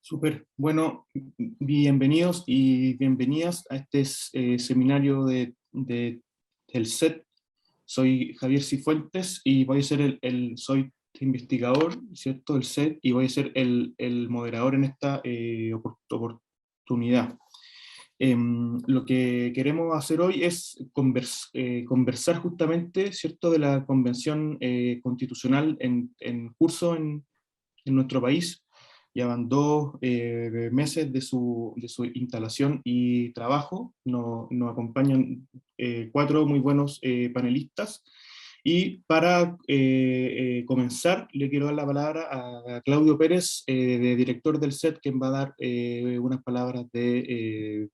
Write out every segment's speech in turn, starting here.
Súper. Bueno, bienvenidos y bienvenidas a este seminario del SET. Soy Javier Cifuentes y voy a ser soy investigador, ¿cierto?, del SET, y voy a ser el moderador en esta oportunidad. Lo que queremos hacer hoy es conversar justamente, ¿cierto?, de la Convención Constitucional en curso en nuestro país. Ya van 2 meses de su instalación y trabajo. Nos acompañan 4 muy buenos panelistas. Y para comenzar, le quiero dar la palabra a Claudio Pérez, director del SET, quien va a dar unas palabras de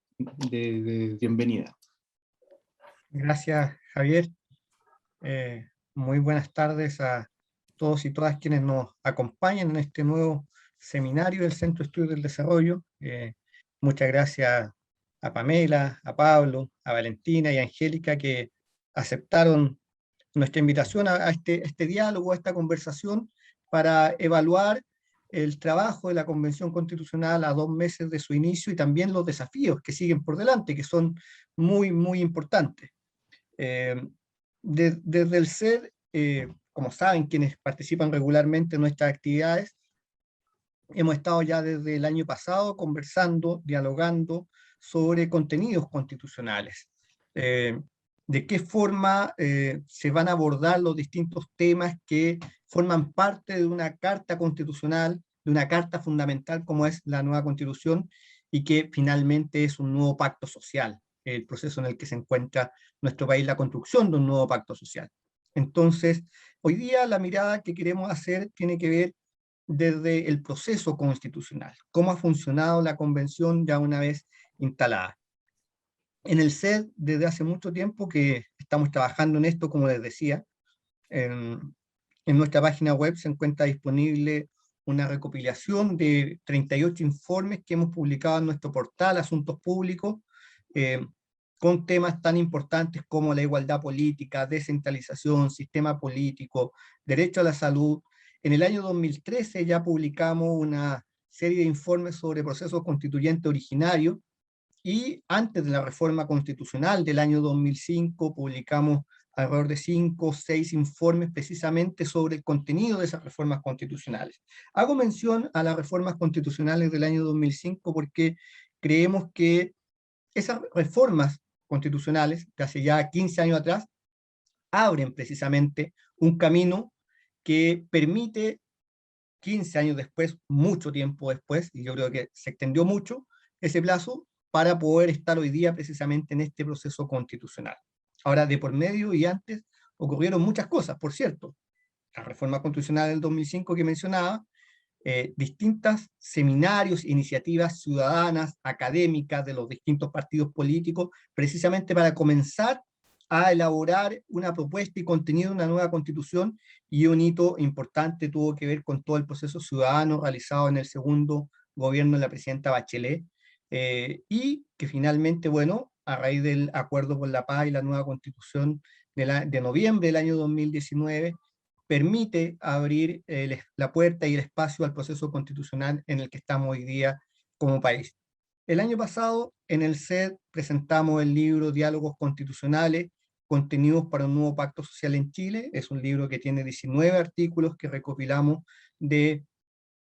bienvenida. Gracias, Javier. Muy buenas tardes a todos y todas quienes nos acompañan en este nuevo seminario del Centro de Estudios del Desarrollo. Muchas gracias a Pamela, a Pablo, a Valentina y a Angélica, que aceptaron nuestra invitación a este diálogo, a esta conversación, para evaluar el trabajo de la Convención Constitucional a 2 meses de su inicio y también los desafíos que siguen por delante, que son muy, muy importantes. Desde el SED, como saben quienes participan regularmente en nuestras actividades, hemos estado ya desde el año pasado conversando, dialogando sobre contenidos constitucionales. De qué forma se van a abordar los distintos temas que forman parte de una carta constitucional, de una carta fundamental como es la nueva Constitución, y que finalmente es un nuevo pacto social, el proceso en el que se encuentra nuestro país, la construcción de un nuevo pacto social. Entonces, hoy día la mirada que queremos hacer tiene que ver desde el proceso constitucional, cómo ha funcionado la convención ya una vez instalada. En el SED, desde hace mucho tiempo que estamos trabajando en esto, como les decía, en nuestra página web se encuentra disponible una recopilación de 38 informes que hemos publicado en nuestro portal Asuntos Públicos, con temas tan importantes como la igualdad política, descentralización, sistema político, derecho a la salud. En el año 2013 ya publicamos una serie de informes sobre procesos constituyentes originarios, y antes de la reforma constitucional del año 2005 publicamos alrededor de 5 o 6 informes precisamente sobre el contenido de esas reformas constitucionales. Hago mención a las reformas constitucionales del año 2005 porque creemos que esas reformas constitucionales de hace ya 15 años atrás abren precisamente un camino que permite 15 años después, mucho tiempo después, y yo creo que se extendió mucho ese plazo, para poder estar hoy día precisamente en este proceso constitucional. Ahora, de por medio y antes ocurrieron muchas cosas, por cierto. La reforma constitucional del 2005 que mencionaba, distintas seminarios, iniciativas ciudadanas, académicas de los distintos partidos políticos, precisamente para comenzar a elaborar una propuesta y contenido de una nueva constitución, y un hito importante tuvo que ver con todo el proceso ciudadano realizado en el segundo gobierno de la presidenta Bachelet, y que finalmente, bueno, a raíz del acuerdo por la paz y la nueva constitución de noviembre del año 2019, permite abrir la puerta y el espacio al proceso constitucional en el que estamos hoy día como país. El año pasado en el SED presentamos el libro Diálogos Constitucionales, Contenidos para un Nuevo Pacto Social en Chile. Es un libro que tiene 19 artículos que recopilamos de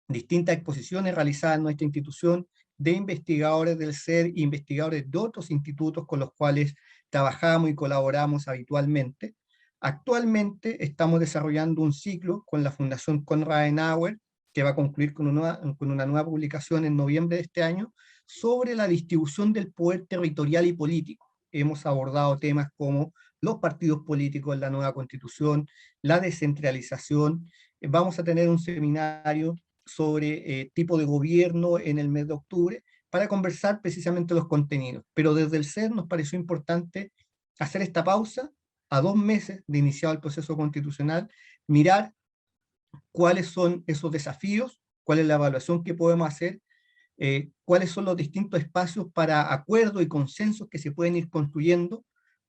distintas exposiciones realizadas en nuestra institución, de investigadores del SED e investigadores de otros institutos con los cuales trabajamos y colaboramos habitualmente. Actualmente estamos desarrollando un ciclo con la Fundación Konrad Adenauer, que va a concluir con una nueva publicación en noviembre de este año, sobre la distribución del poder territorial y político. Hemos abordado temas como los partidos políticos en la nueva constitución, la descentralización. Vamos a tener un seminario sobre tipo de gobierno en el mes de octubre, para conversar precisamente los contenidos. Pero desde el SED nos pareció importante hacer esta pausa a 2 meses de iniciado el proceso constitucional, mirar cuáles son esos desafíos, cuál es la evaluación que podemos hacer, cuáles son los distintos espacios para acuerdo y consensos que se pueden ir construyendo,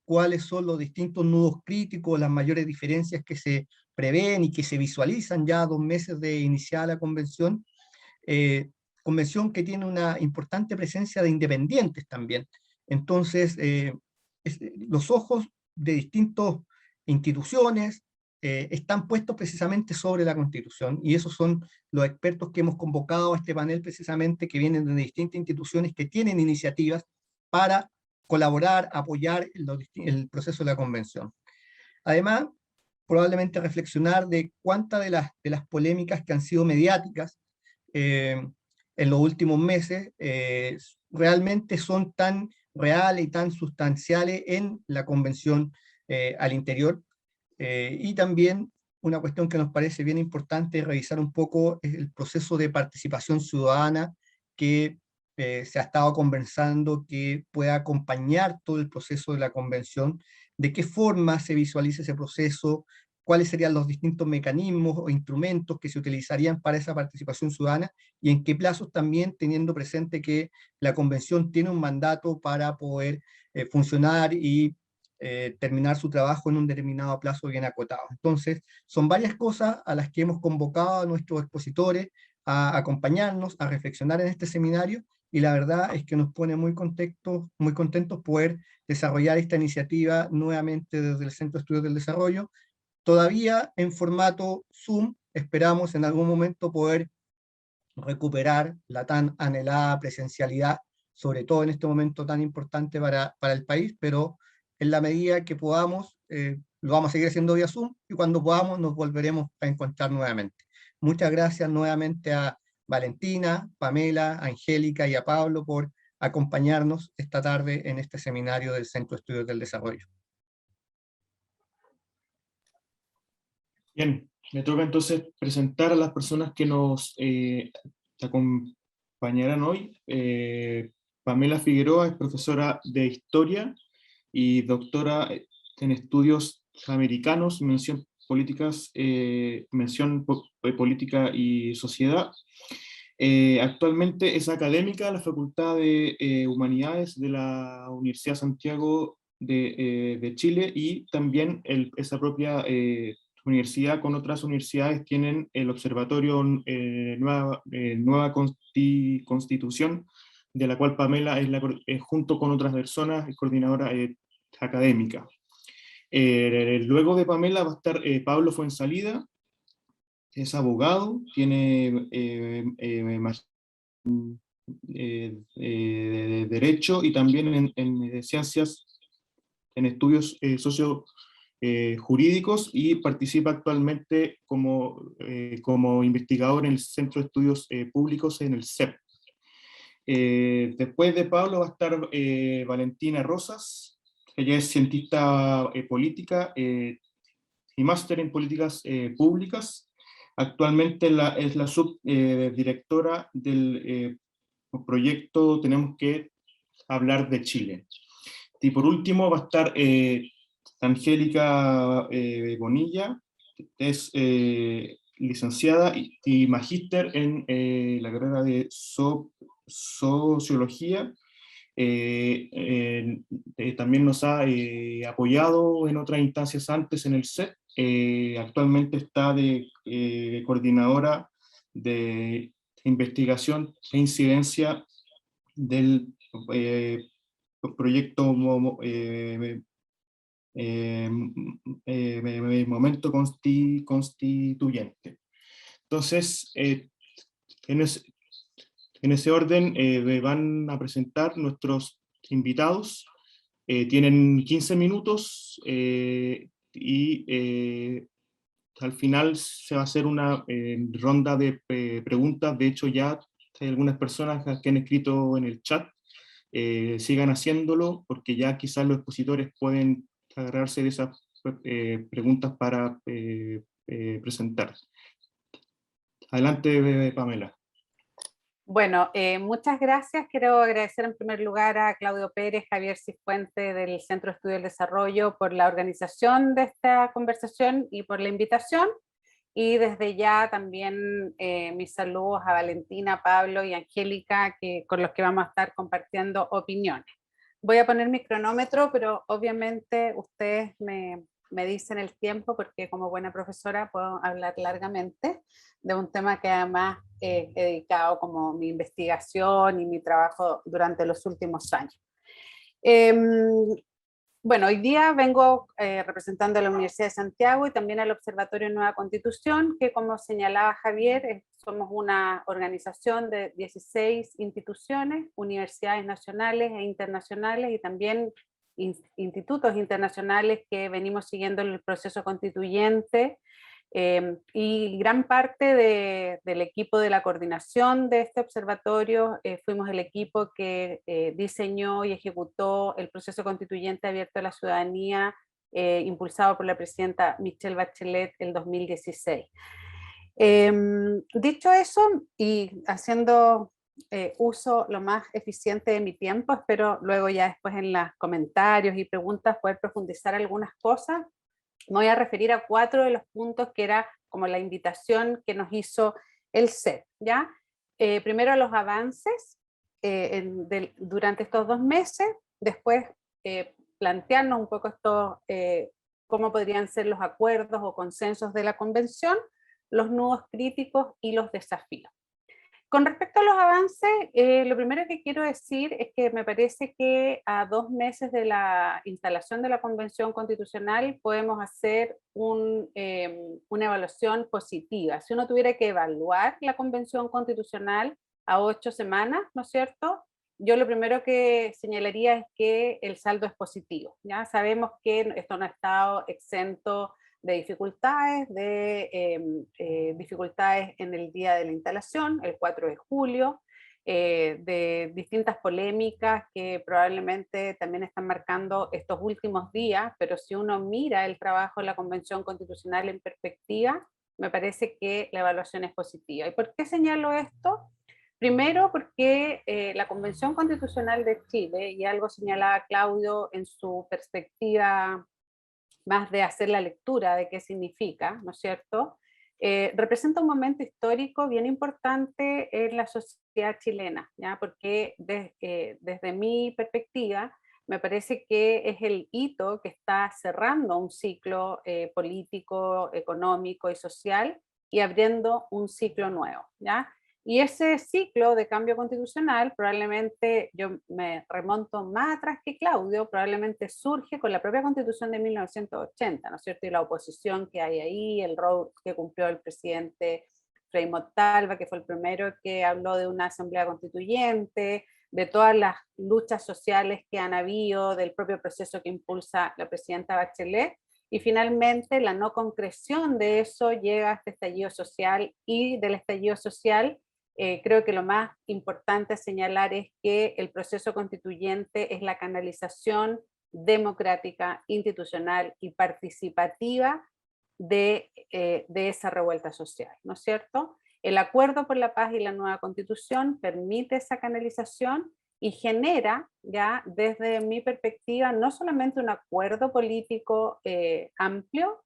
cuáles son los distintos nudos críticos, las mayores diferencias que se prevén y que se visualizan ya a 2 meses de iniciada la convención, convención que tiene una importante presencia de independientes también. Entonces, los ojos de distintas instituciones están puestos precisamente sobre la Constitución, y esos son los expertos que hemos convocado a este panel precisamente, que vienen de distintas instituciones que tienen iniciativas para colaborar, apoyar el proceso de la convención. Además, probablemente reflexionar de cuántas de las polémicas que han sido mediáticas en los últimos meses realmente son tan reales y tan sustanciales en la convención al interior. Y también una cuestión que nos parece bien importante es revisar un poco el proceso de participación ciudadana que se ha estado conversando, que pueda acompañar todo el proceso de la convención, de qué forma se visualiza ese proceso, cuáles serían los distintos mecanismos o instrumentos que se utilizarían para esa participación ciudadana, y en qué plazos también, teniendo presente que la convención tiene un mandato para poder funcionar y terminar su trabajo en un determinado plazo bien acotado. Entonces, son varias cosas a las que hemos convocado a nuestros expositores a acompañarnos, a reflexionar en este seminario, y la verdad es que nos pone muy contentos poder desarrollar esta iniciativa nuevamente desde el Centro de Estudios del Desarrollo, todavía en formato Zoom. Esperamos en algún momento poder recuperar la tan anhelada presencialidad, sobre todo en este momento tan importante para el país, pero en la medida que podamos, lo vamos a seguir haciendo vía Zoom, y cuando podamos nos volveremos a encontrar nuevamente. Muchas gracias nuevamente a Valentina, Pamela, Angélica y a Pablo por acompañarnos esta tarde en este seminario del Centro de Estudios del Desarrollo. Bien, me toca entonces presentar a las personas que nos acompañarán hoy. Pamela Figueroa es profesora de Historia y doctora en Estudios Americanos, mención Política y Sociedad. Actualmente es académica de la Facultad de Humanidades de la Universidad Santiago de Chile, y también esa propia universidad con otras universidades tienen el Observatorio Nueva Constitución, de la cual Pamela junto con otras personas, es coordinadora académica. Luego de Pamela va a estar Pablo Fuensalida, es abogado, tiene de Derecho y también en Ciencias, en estudios jurídicos, y participa actualmente como investigador en el Centro de Estudios Públicos en el CEP. Después de Pablo va a estar Valentina Rosas. Ella es cientista política y máster en políticas públicas. Actualmente es la subdirectora del proyecto Tenemos que hablar de Chile. Y por último va a estar Angélica Bonilla, es licenciada y magíster en la carrera de Sociología. También nos ha apoyado en otras instancias antes en el CEP. Actualmente está de coordinadora de investigación e incidencia del proyecto Momento Constituyente. Entonces, en ese orden me van a presentar nuestros invitados. Tienen 15 minutos y al final se va a hacer una ronda de preguntas. De hecho, ya hay algunas personas que han escrito en el chat. Sigan haciéndolo, porque ya quizás los expositores pueden agarrarse de esas preguntas para presentar. Adelante, Pamela. Bueno, muchas gracias. Quiero agradecer en primer lugar a Claudio Pérez, Javier Cifuentes del Centro de Estudio del Desarrollo por la organización de esta conversación y por la invitación. Y desde ya también mis saludos a Valentina, Pablo y Angélica, con los que vamos a estar compartiendo opiniones. Voy a poner mi cronómetro, pero obviamente ustedes me me dicen el tiempo, porque como buena profesora puedo hablar largamente de un tema que además he dedicado como mi investigación y mi trabajo durante los últimos años. Bueno, hoy día vengo representando a la Universidad de Santiago y también al Observatorio Nueva Constitución, que como señalaba Javier, somos una organización de 16 instituciones, universidades nacionales e internacionales y también institutos internacionales que venimos siguiendo el proceso constituyente. Y gran parte del equipo de la coordinación de este observatorio fuimos el equipo que diseñó y ejecutó el proceso constituyente abierto a la ciudadanía impulsado por la presidenta Michelle Bachelet el 2016. Dicho eso, y haciendo uso lo más eficiente de mi tiempo, espero luego ya después en los comentarios y preguntas poder profundizar algunas cosas. Me voy a referir a 4 de los puntos que era como la invitación que nos hizo el CEP, ¿ya? Primero los avances durante estos 2 meses, después plantearnos un poco cómo podrían ser los acuerdos o consensos de la convención, los nudos críticos y los desafíos. Con respecto a los avances, lo primero que quiero decir es que me parece que a 2 meses de la instalación de la Convención Constitucional podemos hacer una evaluación positiva. Si uno tuviera que evaluar la Convención Constitucional a 8 semanas, ¿no es cierto? Yo lo primero que señalaría es que el saldo es positivo. Ya sabemos que esto no ha estado exento de dificultades, dificultades en el día de la instalación, el 4 de julio, de distintas polémicas que probablemente también están marcando estos últimos días, pero si uno mira el trabajo de la Convención Constitucional en perspectiva, me parece que la evaluación es positiva. ¿Y por qué señalo esto? Primero porque la Convención Constitucional de Chile, y algo señalaba Claudio en su perspectiva más de hacer la lectura de qué significa, ¿no es cierto? Representa un momento histórico bien importante en la sociedad chilena, ¿ya? Porque desde mi perspectiva me parece que es el hito que está cerrando un ciclo político, económico y social y abriendo un ciclo nuevo, ¿ya? Y ese ciclo de cambio constitucional, probablemente, yo me remonto más atrás que Claudio, probablemente surge con la propia Constitución de 1980, ¿no es cierto? Y la oposición que hay ahí, el rol que cumplió el presidente Frei Montalva, que fue el primero que habló de una asamblea constituyente, de todas las luchas sociales que han habido, del propio proceso que impulsa la presidenta Bachelet, y finalmente la no concreción de eso llega a este estallido social, y del estallido social creo que lo más importante a señalar es que el proceso constituyente es la canalización democrática, institucional y participativa de esa revuelta social, ¿no es cierto? El acuerdo por la paz y la nueva constitución permite esa canalización y genera, ya desde mi perspectiva, no solamente un acuerdo político amplio,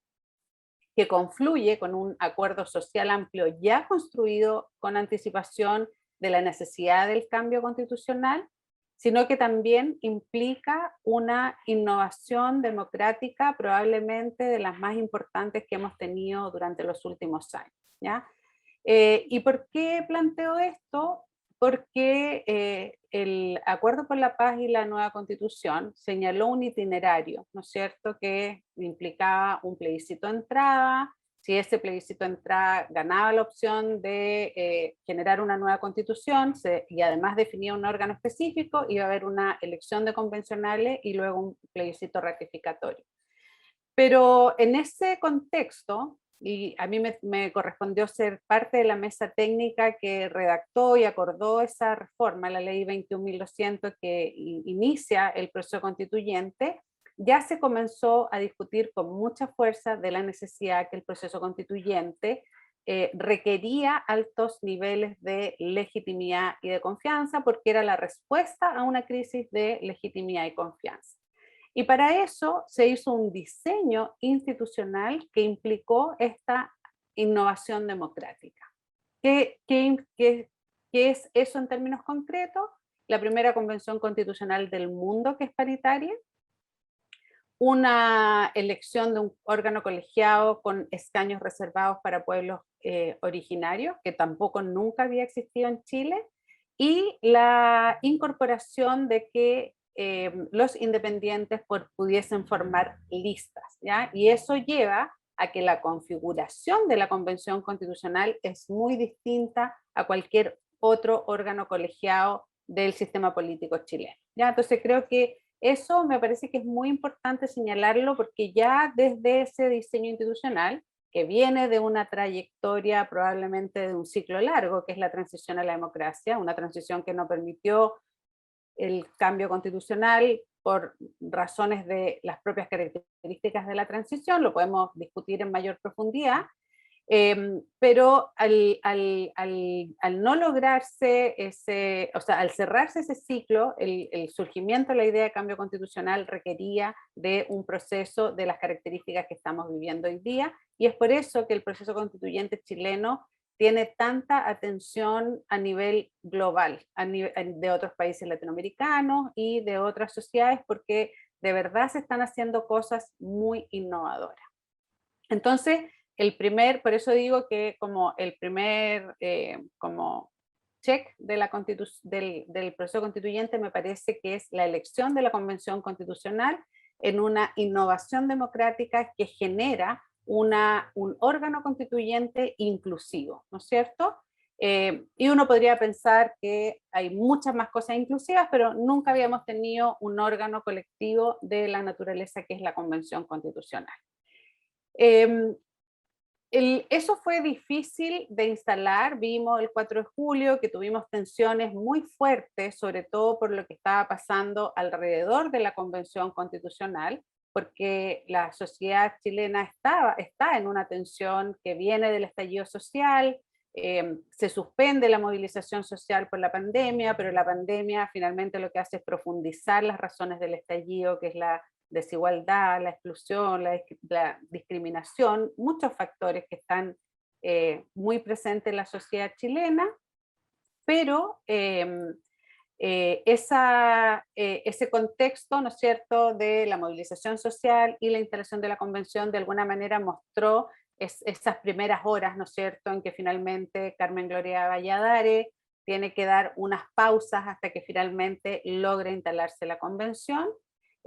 que confluye con un acuerdo social amplio ya construido con anticipación de la necesidad del cambio constitucional, sino que también implica una innovación democrática probablemente de las más importantes que hemos tenido durante los últimos años, ¿ya? ¿Y por qué planteo esto? Porque el Acuerdo por la Paz y la nueva Constitución señaló un itinerario, ¿no es cierto?, que implicaba un plebiscito de entrada. Si ese plebiscito de entrada ganaba la opción de generar una nueva constitución y además definía un órgano específico, iba a haber una elección de convencionales y luego un plebiscito ratificatorio. Pero en ese contexto, y a mí me correspondió ser parte de la mesa técnica que redactó y acordó esa reforma, la ley 21.200 que inicia el proceso constituyente, ya se comenzó a discutir con mucha fuerza de la necesidad que el proceso constituyente requería altos niveles de legitimidad y de confianza, porque era la respuesta a una crisis de legitimidad y confianza. Y para eso se hizo un diseño institucional que implicó esta innovación democrática. ¿Qué es eso en términos concretos? La primera convención constitucional del mundo que es paritaria, una elección de un órgano colegiado con escaños reservados para pueblos originarios, que tampoco nunca había existido en Chile, y la incorporación de que los independientes pudiesen formar listas, ¿ya? Y eso lleva a que la configuración de la Convención Constitucional es muy distinta a cualquier otro órgano colegiado del sistema político chileno, ¿ya? Entonces creo que eso me parece que es muy importante señalarlo, porque ya desde ese diseño institucional, que viene de una trayectoria probablemente de un ciclo largo, que es la transición a la democracia, una transición que no permitió el cambio constitucional por razones de las propias características de la transición, lo podemos discutir en mayor profundidad, pero al no lograrse ese, o sea, al cerrarse ese ciclo, el surgimiento de la idea de cambio constitucional requería de un proceso de las características que estamos viviendo hoy día, y es por eso que el proceso constituyente chileno tiene tanta atención a nivel global, de otros países latinoamericanos y de otras sociedades, porque de verdad se están haciendo cosas muy innovadoras. Entonces, por eso digo que como el primer como check de del proceso constituyente me parece que es la elección de la Convención Constitucional en una innovación democrática que genera un órgano constituyente inclusivo, ¿no es cierto? Y uno podría pensar que hay muchas más cosas inclusivas, pero nunca habíamos tenido un órgano colectivo de la naturaleza que es la Convención Constitucional. Eso fue difícil de instalar. Vimos el 4 de julio que tuvimos tensiones muy fuertes, sobre todo por lo que estaba pasando alrededor de la Convención Constitucional, porque la sociedad chilena está en una tensión que viene del estallido social. Se suspende la movilización social por la pandemia, pero la pandemia finalmente lo que hace es profundizar las razones del estallido, que es la desigualdad, la exclusión, la discriminación, muchos factores que están muy presentes en la sociedad chilena, pero ese contexto, ¿no es cierto?, de la movilización social y la instalación de la convención de alguna manera mostró esas primeras horas, ¿no es cierto?, en que finalmente Carmen Gloria Valladares tiene que dar unas pausas hasta que finalmente logre instalarse la convención.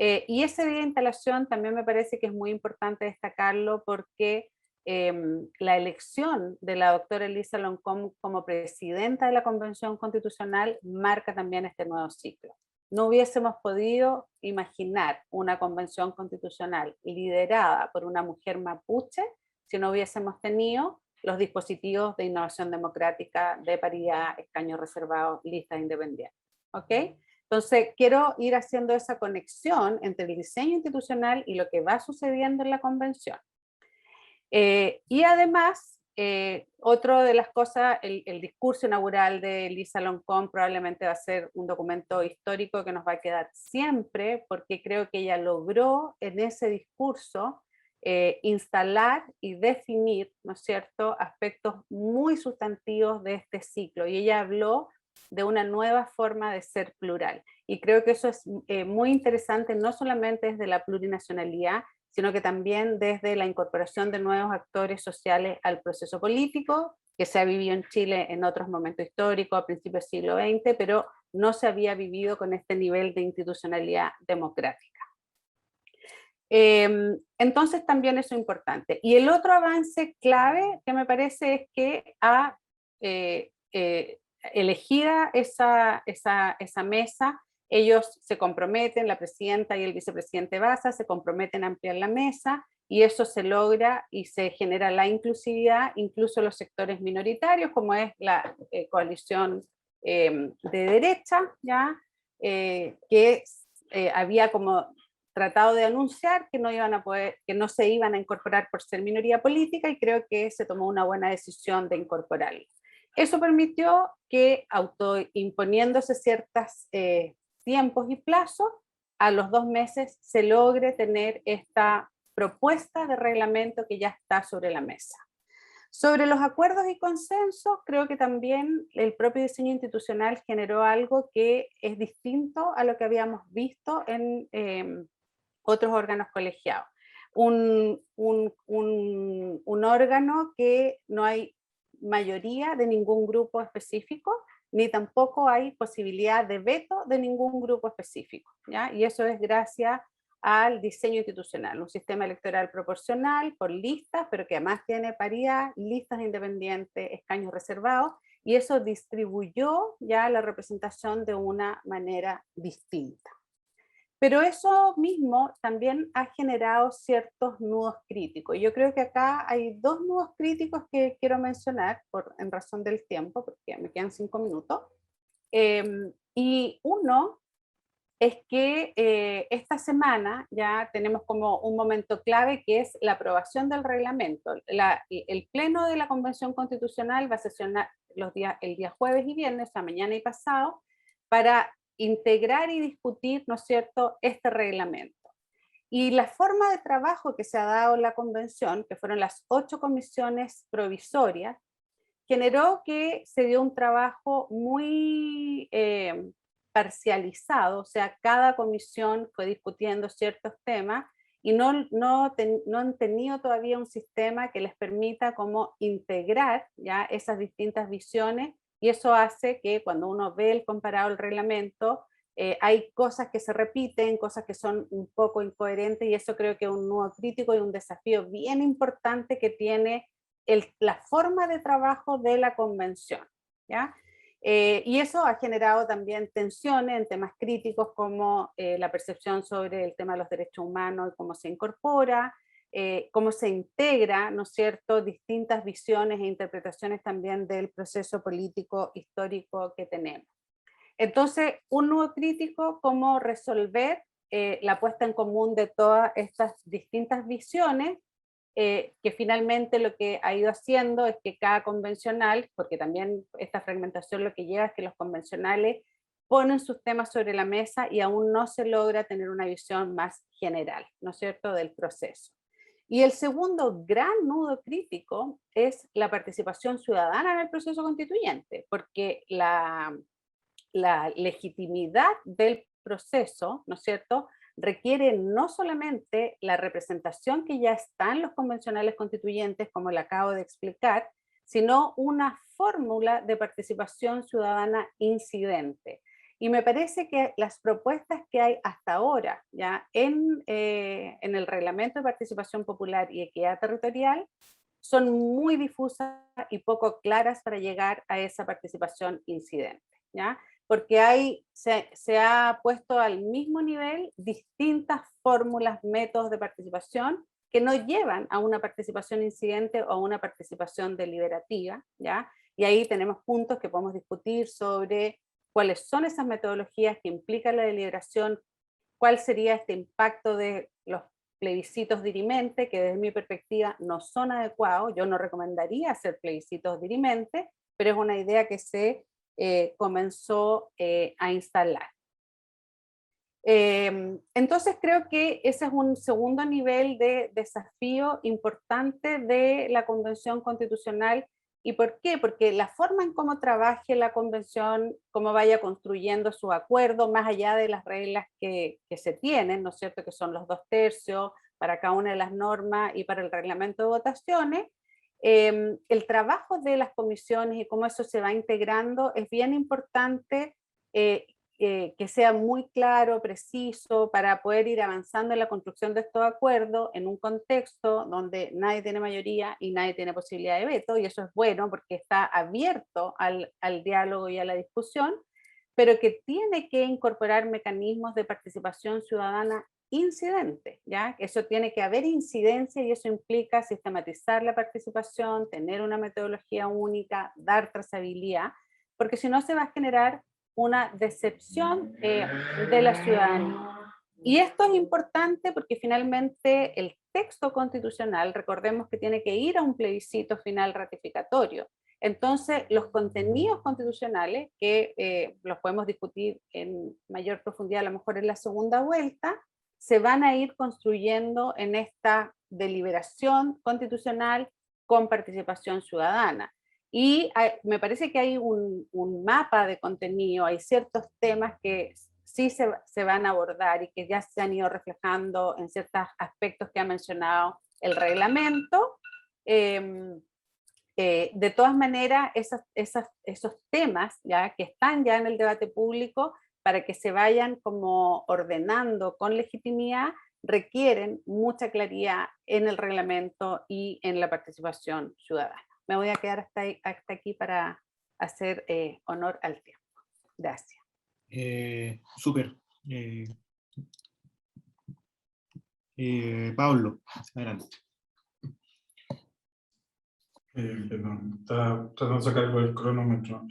Y ese día de instalación también me parece que es muy importante destacarlo, porque la elección de la doctora Elisa Loncón como presidenta de la Convención Constitucional marca también este nuevo ciclo. No hubiésemos podido imaginar una convención constitucional liderada por una mujer mapuche si no hubiésemos tenido los dispositivos de innovación democrática, de paridad, escaños reservados, listas independientes. ¿Ok? Entonces, quiero ir haciendo esa conexión entre el diseño institucional y lo que va sucediendo en la convención. Y además, otra de las cosas, el discurso inaugural de Elisa Loncón probablemente va a ser un documento histórico que nos va a quedar siempre, porque creo que ella logró en ese discurso instalar y definir, ¿no es cierto?, aspectos muy sustantivos de este ciclo, y ella habló de una nueva forma de ser plural. Y creo que eso es muy interesante, no solamente desde la plurinacionalidad, sino que también desde la incorporación de nuevos actores sociales al proceso político, que se ha vivido en Chile en otros momentos históricos, a principios del siglo XX, pero no se había vivido con este nivel de institucionalidad democrática. Entonces también eso es importante. Y el otro avance clave que me parece es que elegida esa mesa, ellos se comprometen, la presidenta y el vicepresidente Baza se comprometen a ampliar la mesa, y eso se logra y se genera la inclusividad, incluso los sectores minoritarios, como es la coalición de derecha, ¿ya? Que había como tratado de anunciar que no iban a poder, que no se iban a incorporar por ser minoría política, y creo que se tomó una buena decisión de incorporarlo. Eso permitió que, autoimponiéndose ciertos tiempos y plazos, a los 2 meses se logre tener esta propuesta de reglamento que ya está sobre la mesa. Sobre los acuerdos y consensos, creo que también el propio diseño institucional generó algo que es distinto a lo que habíamos visto en otros órganos colegiados. Un órgano que no hay mayoría de ningún grupo específico, ni tampoco hay posibilidad de veto de ningún grupo específico, ¿ya? Y eso es gracias al diseño institucional, un sistema electoral proporcional por listas, pero que además tiene paridad, listas independientes, escaños reservados, y eso distribuyó ya la representación de una manera distinta. Pero eso mismo también ha generado ciertos nudos críticos. Yo creo que acá hay dos nudos críticos que quiero mencionar en razón del tiempo, porque me quedan 5 minutos. Y uno es que esta semana ya tenemos como un momento clave, que es la aprobación del reglamento. El pleno de la Convención Constitucional va a sesionar el día jueves y viernes, o sea, mañana y pasado, para integrar y discutir, ¿no es cierto?, este reglamento. Y la forma de trabajo que se ha dado en la convención, que fueron las 8 comisiones provisorias, generó que se dio un trabajo muy parcializado, o sea, cada comisión fue discutiendo ciertos temas y no han tenido todavía un sistema que les permita como integrar ya esas distintas visiones, y eso hace que cuando uno ve el comparado del reglamento, hay cosas que se repiten, cosas que son un poco incoherentes, y eso creo que es un nudo crítico y un desafío bien importante que tiene la forma de trabajo de la convención, ¿ya? Y eso ha generado también tensiones en temas críticos como la percepción sobre el tema de los derechos humanos y cómo se incorpora, cómo se integra, ¿no es cierto?, distintas visiones e interpretaciones también del proceso político histórico que tenemos. Entonces, un nudo crítico, cómo resolver la puesta en común de todas estas distintas visiones, que finalmente lo que ha ido haciendo es que cada convencional, porque también esta fragmentación lo que lleva es que los convencionales ponen sus temas sobre la mesa y aún no se logra tener una visión más general, ¿no es cierto?, del proceso. Y el segundo gran nudo crítico es la participación ciudadana en el proceso constituyente, porque la legitimidad del proceso, ¿no es cierto?, requiere no solamente la representación que ya está en los convencionales constituyentes, como le acabo de explicar, sino una fórmula de participación ciudadana incidente. Y me parece que las propuestas que hay hasta ahora ya en el Reglamento de Participación Popular y Equidad Territorial son muy difusas y poco claras para llegar a esa participación incidente, ¿ya? Porque se ha puesto al mismo nivel distintas fórmulas, métodos de participación que no llevan a una participación incidente o a una participación deliberativa, ¿ya? Y ahí tenemos puntos que podemos discutir sobre cuáles son esas metodologías que implican la deliberación, cuál sería este impacto de los plebiscitos dirimente, que desde mi perspectiva no son adecuados. Yo no recomendaría hacer plebiscitos dirimente, pero es una idea que se comenzó a instalar. Entonces creo que ese es un segundo nivel de desafío importante de la Convención Constitucional. ¿Y por qué? Porque la forma en cómo trabaje la Convención, cómo vaya construyendo su acuerdo, más allá de las reglas que se tienen, ¿no es cierto?, que son los 2/3 para cada una de las normas y para el reglamento de votaciones, el trabajo de las comisiones y cómo eso se va integrando es bien importante, que sea muy claro, preciso, para poder ir avanzando en la construcción de estos acuerdos en un contexto donde nadie tiene mayoría y nadie tiene posibilidad de veto, y eso es bueno porque está abierto al diálogo y a la discusión, pero que tiene que incorporar mecanismos de participación ciudadana incidente, ¿ya? Eso tiene que haber incidencia y eso implica sistematizar la participación, tener una metodología única, dar trazabilidad, porque si no se va a generar una decepción de la ciudadanía. Y esto es importante porque finalmente el texto constitucional, recordemos que tiene que ir a un plebiscito final ratificatorio. Entonces, los contenidos constitucionales, que los podemos discutir en mayor profundidad a lo mejor en la segunda vuelta, se van a ir construyendo en esta deliberación constitucional con participación ciudadana. Y me parece que hay un mapa de contenido, hay ciertos temas que sí se van a abordar y que ya se han ido reflejando en ciertos aspectos que ha mencionado el reglamento. De todas maneras, esos temas ya que están ya en el debate público, para que se vayan como ordenando con legitimidad, requieren mucha claridad en el reglamento y en la participación ciudadana. Me voy a quedar hasta aquí para hacer honor al tiempo. Gracias. Súper. Pablo, adelante. Perdón, está tratando de sacar el cronómetro.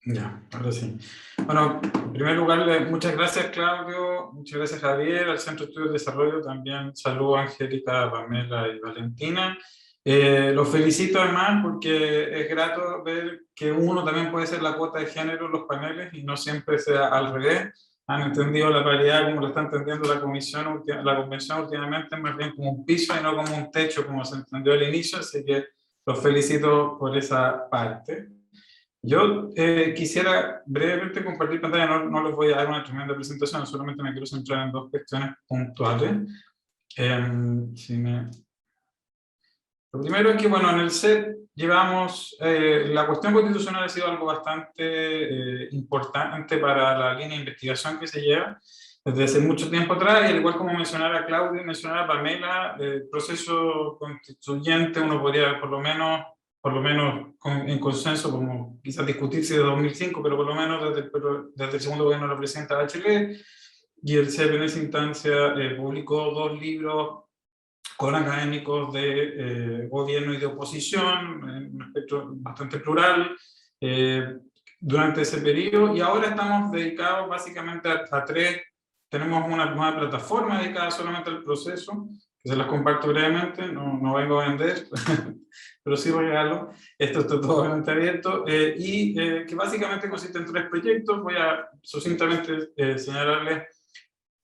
Ya, ahora sí. Bueno, en primer lugar, muchas gracias, Claudio, muchas gracias, Javier, al Centro de Estudios de Desarrollo, también saludo a Angélica, Pamela y Valentina. Los felicito además porque es grato ver que uno también puede ser la cuota de género en los paneles y no siempre sea al revés. Han entendido la paridad como lo está entendiendo la convención últimamente, más bien como un piso y no como un techo, como se entendió al inicio, así que los felicito por esa parte. Yo quisiera brevemente compartir pantalla, no les voy a dar una tremenda presentación, solamente me quiero centrar en dos cuestiones puntuales. Lo primero es que, bueno, en el CEP llevamos, la cuestión constitucional ha sido algo bastante importante para la línea de investigación que se lleva desde hace mucho tiempo atrás, y al igual como mencionara Claudia y mencionara Pamela, el proceso constituyente uno podría por lo menos en consenso, como quizás discutirse de 2005, pero por lo menos desde el segundo gobierno de la presidenta Bachelet, y el CEP en esa instancia publicó 2 libros con académicos de gobierno y de oposición, en un espectro bastante plural, durante ese periodo, y ahora estamos dedicados básicamente a 3. Tenemos una nueva plataforma dedicada solamente al proceso, que se las comparto brevemente, no vengo a vender, pero sí regalo. Esto está totalmente abierto, y que básicamente consiste en 3 proyectos. Voy a sucintamente señalarles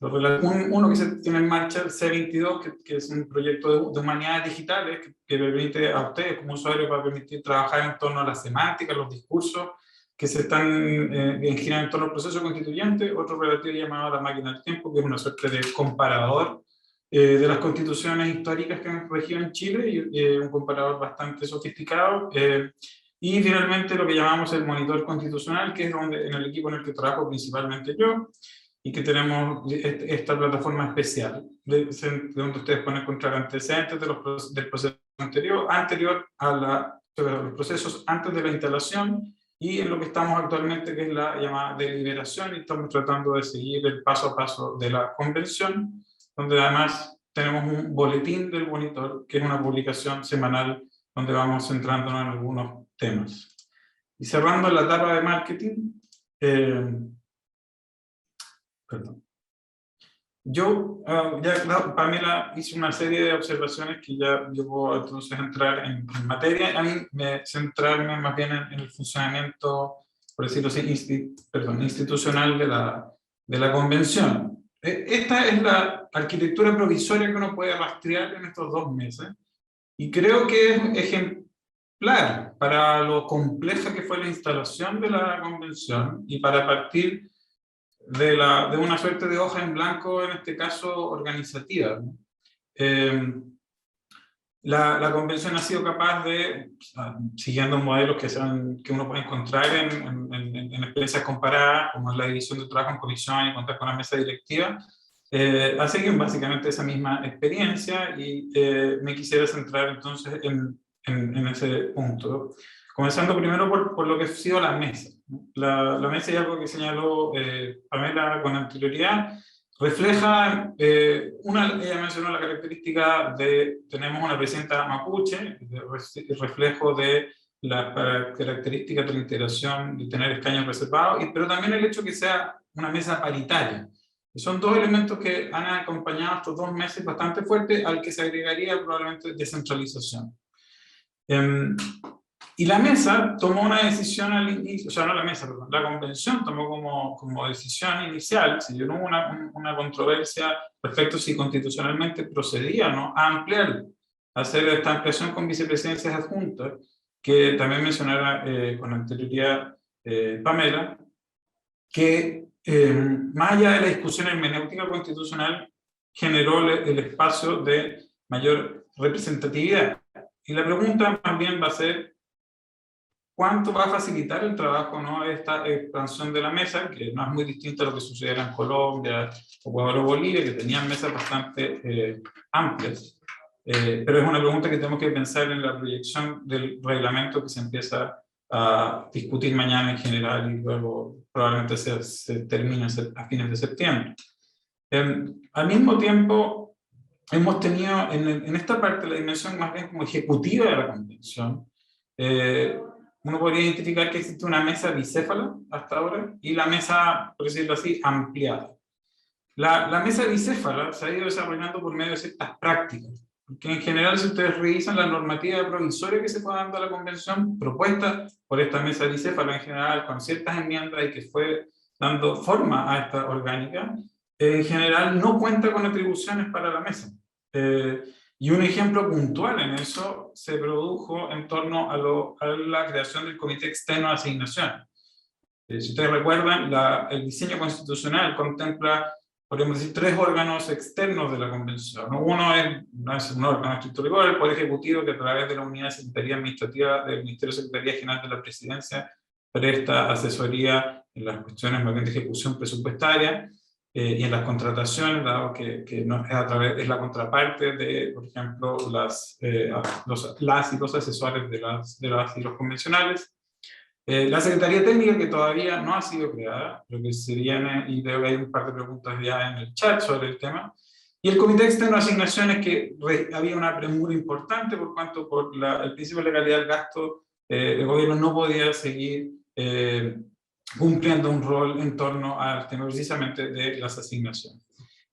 uno que se tiene en marcha, el C22, que es un proyecto de humanidades digitales que permite a ustedes como usuarios para permitir trabajar en torno a la semántica, los discursos que se están giran en torno al proceso constituyente. Otro relativo llamado La Máquina del Tiempo, que es una suerte de comparador de las constituciones históricas que han regido en Chile, y un comparador bastante sofisticado. Y finalmente lo que llamamos el monitor constitucional, que es en el equipo en el que trabajo principalmente yo, y que tenemos esta plataforma especial, donde ustedes pueden encontrar antecedentes del proceso anterior a los procesos antes de la instalación, y en lo que estamos actualmente, que es la llamada deliberación, y estamos tratando de seguir el paso a paso de la convención, donde además tenemos un boletín del monitor, que es una publicación semanal donde vamos centrándonos en algunos temas. Y cerrando la etapa de marketing, perdón. Yo, Pamela hizo una serie de observaciones que ya yo puedo entonces entrar en materia. A mí centrarme más bien en el funcionamiento, por decirlo así, institucional de la convención. Esta es la arquitectura provisoria que uno puede rastrear en estos 2 meses, y creo que es ejemplar para lo compleja que fue la instalación de la convención, y para partir de una suerte de hoja en blanco, en este caso organizativa, ¿no? La convención ha sido capaz de, siguiendo modelos que uno puede encontrar en experiencias comparadas, como es la división de trabajo en comisión y contar con la mesa directiva, ha seguido básicamente esa misma experiencia, y me quisiera centrar entonces en ese punto. Comenzando primero por lo que ha sido la mesa. La mesa, y algo que señaló Pamela con anterioridad, refleja, ella mencionó la característica de, tenemos una presidenta mapuche, reflejo de la característica de la integración, de tener escaños reservados, pero también el hecho que sea una mesa paritaria. Y son 2 elementos que han acompañado estos 2 meses bastante fuertes, al que se agregaría probablemente descentralización. Y la mesa tomó una decisión al inicio, o sea, no la mesa, perdón, la convención tomó como decisión inicial, si no hubo una controversia respecto a si constitucionalmente procedía, ¿no?, a ampliar, a hacer esta ampliación con vicepresidencias adjuntas, que también mencionara con anterioridad Pamela, que más allá de la discusión hermenéutica constitucional, generó el espacio de mayor representatividad. Y la pregunta también va a ser, ¿cuánto va a facilitar el trabajo, ¿no?, esta expansión de la mesa, que no es muy distinta a lo que sucediera en Colombia, Ecuador o Bolivia, que tenían mesas bastante amplias? Pero es una pregunta que tenemos que pensar en la proyección del reglamento que se empieza a discutir mañana en general y luego probablemente se termine a fines de septiembre. Al mismo tiempo, hemos tenido en esta parte la dimensión más bien como ejecutiva de la convención. Uno podría identificar que existe una mesa bicéfala hasta ahora y la mesa, por decirlo así, ampliada. La mesa bicéfala se ha ido desarrollando por medio de ciertas prácticas, porque en general, si ustedes revisan la normativa provisoria que se fue dando a la convención, propuesta por esta mesa bicéfala en general, con ciertas enmiendas y que fue dando forma a esta orgánica, en general no cuenta con atribuciones para la mesa. Y un ejemplo puntual en eso se produjo en torno a la creación del Comité Externo de Asignación. Si ustedes recuerdan, el diseño constitucional contempla, podríamos decir, 3 órganos externos de la Convención. Uno es un órgano estricto rigor, el Poder Ejecutivo, que a través de la Unidad de Secretaría Administrativa del Ministerio de Secretaría General de la Presidencia presta asesoría en las cuestiones más bien de ejecución presupuestaria, y en las contrataciones, dado que no es, es la contraparte de, por ejemplo, las y los asesores de las y los convencionales. La Secretaría Técnica, que todavía no ha sido creada, pero que se viene, y debe haber un par de preguntas ya en el chat sobre el tema. Y el Comité Externo de Asignaciones, que había una premura importante por cuanto por el principio de legalidad del gasto, el gobierno no podía seguir cumpliendo un rol en torno al tema precisamente de las asignaciones.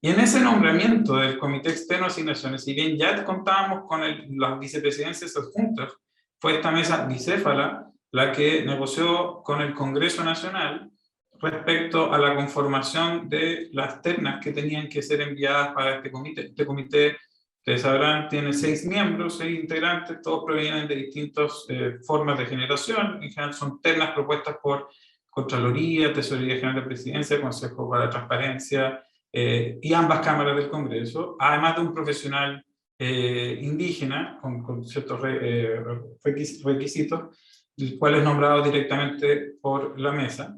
Y en ese nombramiento del Comité Externo de Asignaciones, si bien ya contábamos con las vicepresidencias adjuntas, fue esta mesa bicéfala la que negoció con el Congreso Nacional respecto a la conformación de las ternas que tenían que ser enviadas para este comité. Este comité, ustedes sabrán, tiene 6 miembros, 6 integrantes, todos provienen de distintas formas de generación. En general son ternas propuestas por Contraloría, Tesorería General de Presidencia, Consejo para la Transparencia y ambas cámaras del Congreso, además de un profesional indígena con ciertos requisitos, el cual es nombrado directamente por la mesa.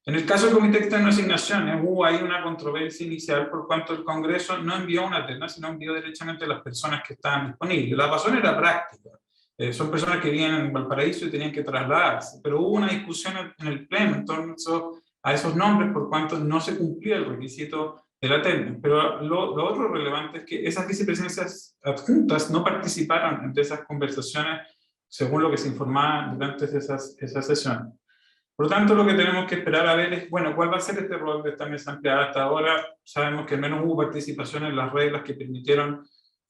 En el caso del Comité Externo de Asignaciones, hubo ahí una controversia inicial por cuanto el Congreso no envió una terna, sino envió derechamente a las personas que estaban disponibles. La razón era práctica. Son personas que vivían en Valparaíso y tenían que trasladarse, pero hubo una discusión en el Pleno en torno a esos nombres por cuanto no se cumplía el requisito de la terna. Pero lo otro relevante es que esas vicepresidencias adjuntas no participaron de esas conversaciones según lo que se informaba durante esas sesiones. Por lo tanto, lo que tenemos que esperar a ver es, bueno, ¿cuál va a ser este rol de esta mesa ampliada? Hasta ahora sabemos que al menos hubo participación en las reglas que permitieron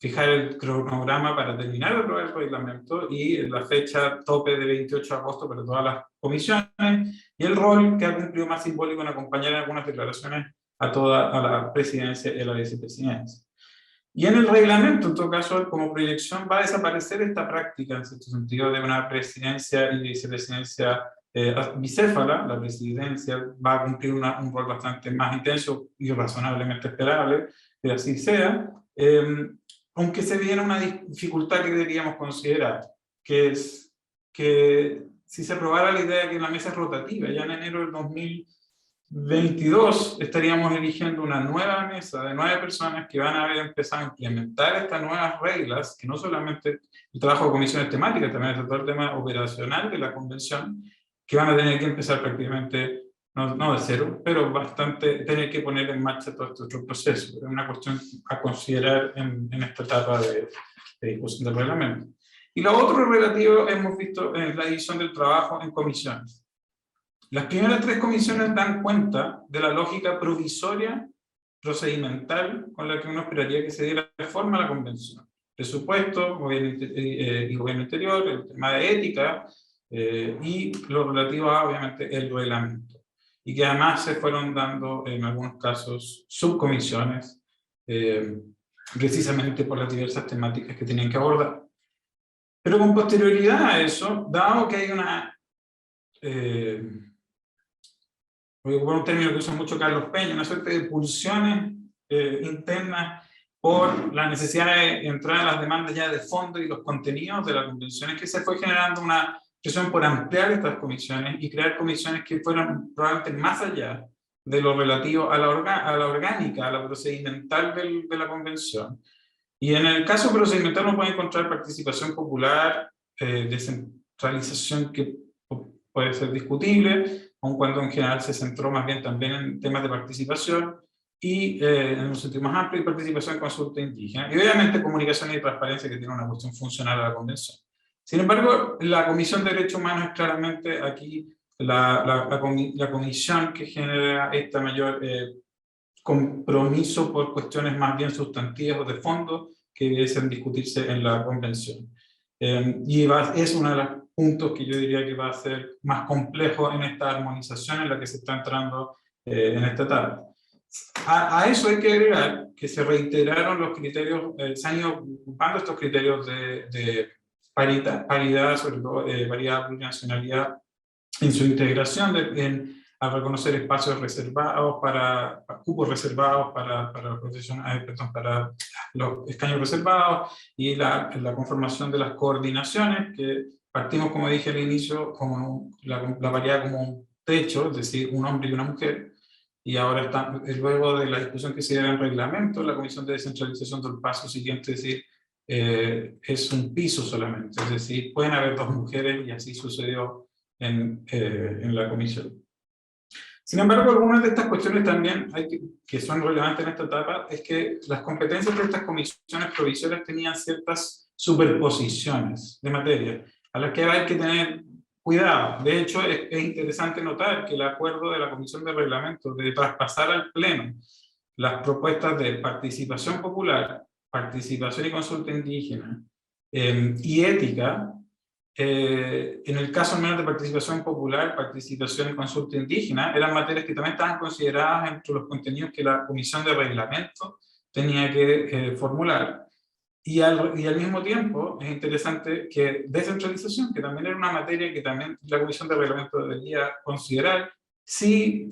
fijar el cronograma para terminar de aprobar el reglamento y la fecha tope de 28 de agosto para todas las comisiones, y el rol que ha cumplido más simbólico en acompañar algunas declaraciones a la presidencia y a la vicepresidencia. Y en el reglamento, en todo caso, como proyección, va a desaparecer esta práctica, en cierto sentido, de una presidencia y vicepresidencia bicéfala. La presidencia va a cumplir un rol bastante más intenso y razonablemente esperable, que así sea, aunque se viene una dificultad que deberíamos considerar, que es que si se aprobara la idea de que la mesa es rotativa, ya en enero del 2022 estaríamos eligiendo una nueva mesa de 9 personas que van a haber empezado a implementar estas nuevas reglas, que no solamente el trabajo de comisiones temáticas, también es todo el tema operacional de la convención, que van a tener que empezar prácticamente, no de cero, pero tener que poner en marcha todo este otro proceso. Es una cuestión a considerar en esta etapa de discusión del reglamento. Y lo otro relativo hemos visto en la división del trabajo en comisiones. Las primeras 3 comisiones dan cuenta de la lógica provisoria procedimental con la que uno esperaría que se diera forma a la convención. Presupuesto, gobierno interior, el tema de ética y lo relativo a, obviamente, el reglamento. Y que además se fueron dando, en algunos casos, subcomisiones, precisamente por las diversas temáticas que tenían que abordar. Pero con posterioridad a eso, dado que hay una... voy a ocupar un término que usa mucho Carlos Peña, una suerte de pulsiones internas por la necesidad de entrar a las demandas ya de fondo y los contenidos de las convenciones, que se fue generando una presión por ampliar estas comisiones y crear comisiones que fueran probablemente más allá de lo relativo a la orgánica, a la procedimental de la convención. Y en el caso procedimental uno puede encontrar participación popular, descentralización que puede ser discutible, aun cuando en general se centró más bien también en temas de participación, y en un sentido más amplio, y participación en consulta indígena, y obviamente comunicación y transparencia, que tiene una cuestión funcional a la convención. Sin embargo, la Comisión de Derechos Humanos es claramente aquí la comisión que genera esta mayor compromiso por cuestiones más bien sustantivas o de fondo que deben discutirse en la convención. Y es uno de los puntos que yo diría que va a ser más complejo en esta armonización en la que se está entrando en esta etapa. A eso hay que agregar que se reiteraron los criterios, se han ido ocupando estos criterios de paridad, sobre todo paridad, plurinacionalidad, en su integración, a reconocer espacios reservados cupos reservados para los escaños reservados, y la conformación de las coordinaciones, que partimos, como dije al inicio, como la paridad como un techo, es decir, un hombre y una mujer, y ahora luego de la discusión que se dio en el reglamento, la Comisión de Descentralización del paso siguiente, es decir, es un piso solamente, es decir, pueden haber 2 mujeres, y así sucedió en la comisión. Sin embargo, algunas de estas cuestiones también que son relevantes en esta etapa es que las competencias de estas comisiones provisorias tenían ciertas superposiciones de materia, a las que hay que tener cuidado. De hecho, es interesante notar que el acuerdo de la Comisión de Reglamento de traspasar al Pleno las propuestas de participación popular, participación y consulta indígena y ética, en el caso al menos de participación popular, participación y consulta indígena, eran materias que también estaban consideradas entre los contenidos que la Comisión de Reglamento tenía que formular. Y al mismo tiempo es interesante que descentralización, que también era una materia que también la Comisión de Reglamento debería considerar, sí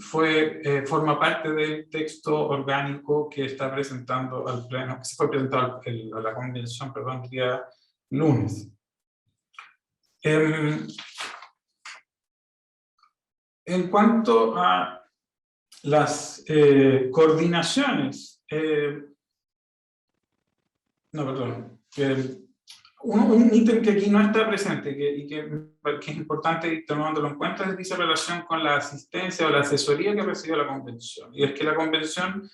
forma parte del texto orgánico que está presentando al Pleno, que se fue presentado a la Convención, perdón, el día lunes. En cuanto a las coordinaciones, un ítem que aquí no está presente y que es importante ir tomándolo en cuenta es esa relación con la asistencia o la asesoría que recibe la convención. Y es que la convención,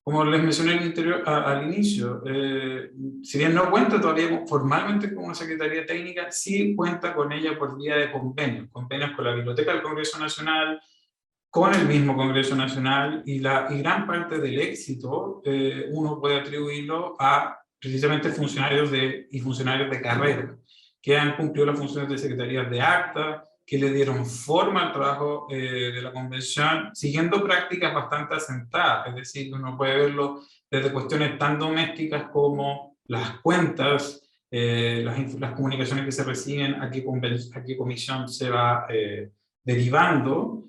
como les mencioné al inicio, si bien no cuenta todavía formalmente con una secretaría técnica, sí cuenta con ella por vía de convenios con la Biblioteca del Congreso Nacional, con el mismo Congreso Nacional, y gran parte del éxito uno puede atribuirlo a precisamente funcionarios de carrera, que han cumplido las funciones de secretarías de acta, que le dieron forma al trabajo de la convención, siguiendo prácticas bastante asentadas. Es decir, uno puede verlo desde cuestiones tan domésticas como las cuentas, las comunicaciones que se reciben, a qué comisión se va derivando,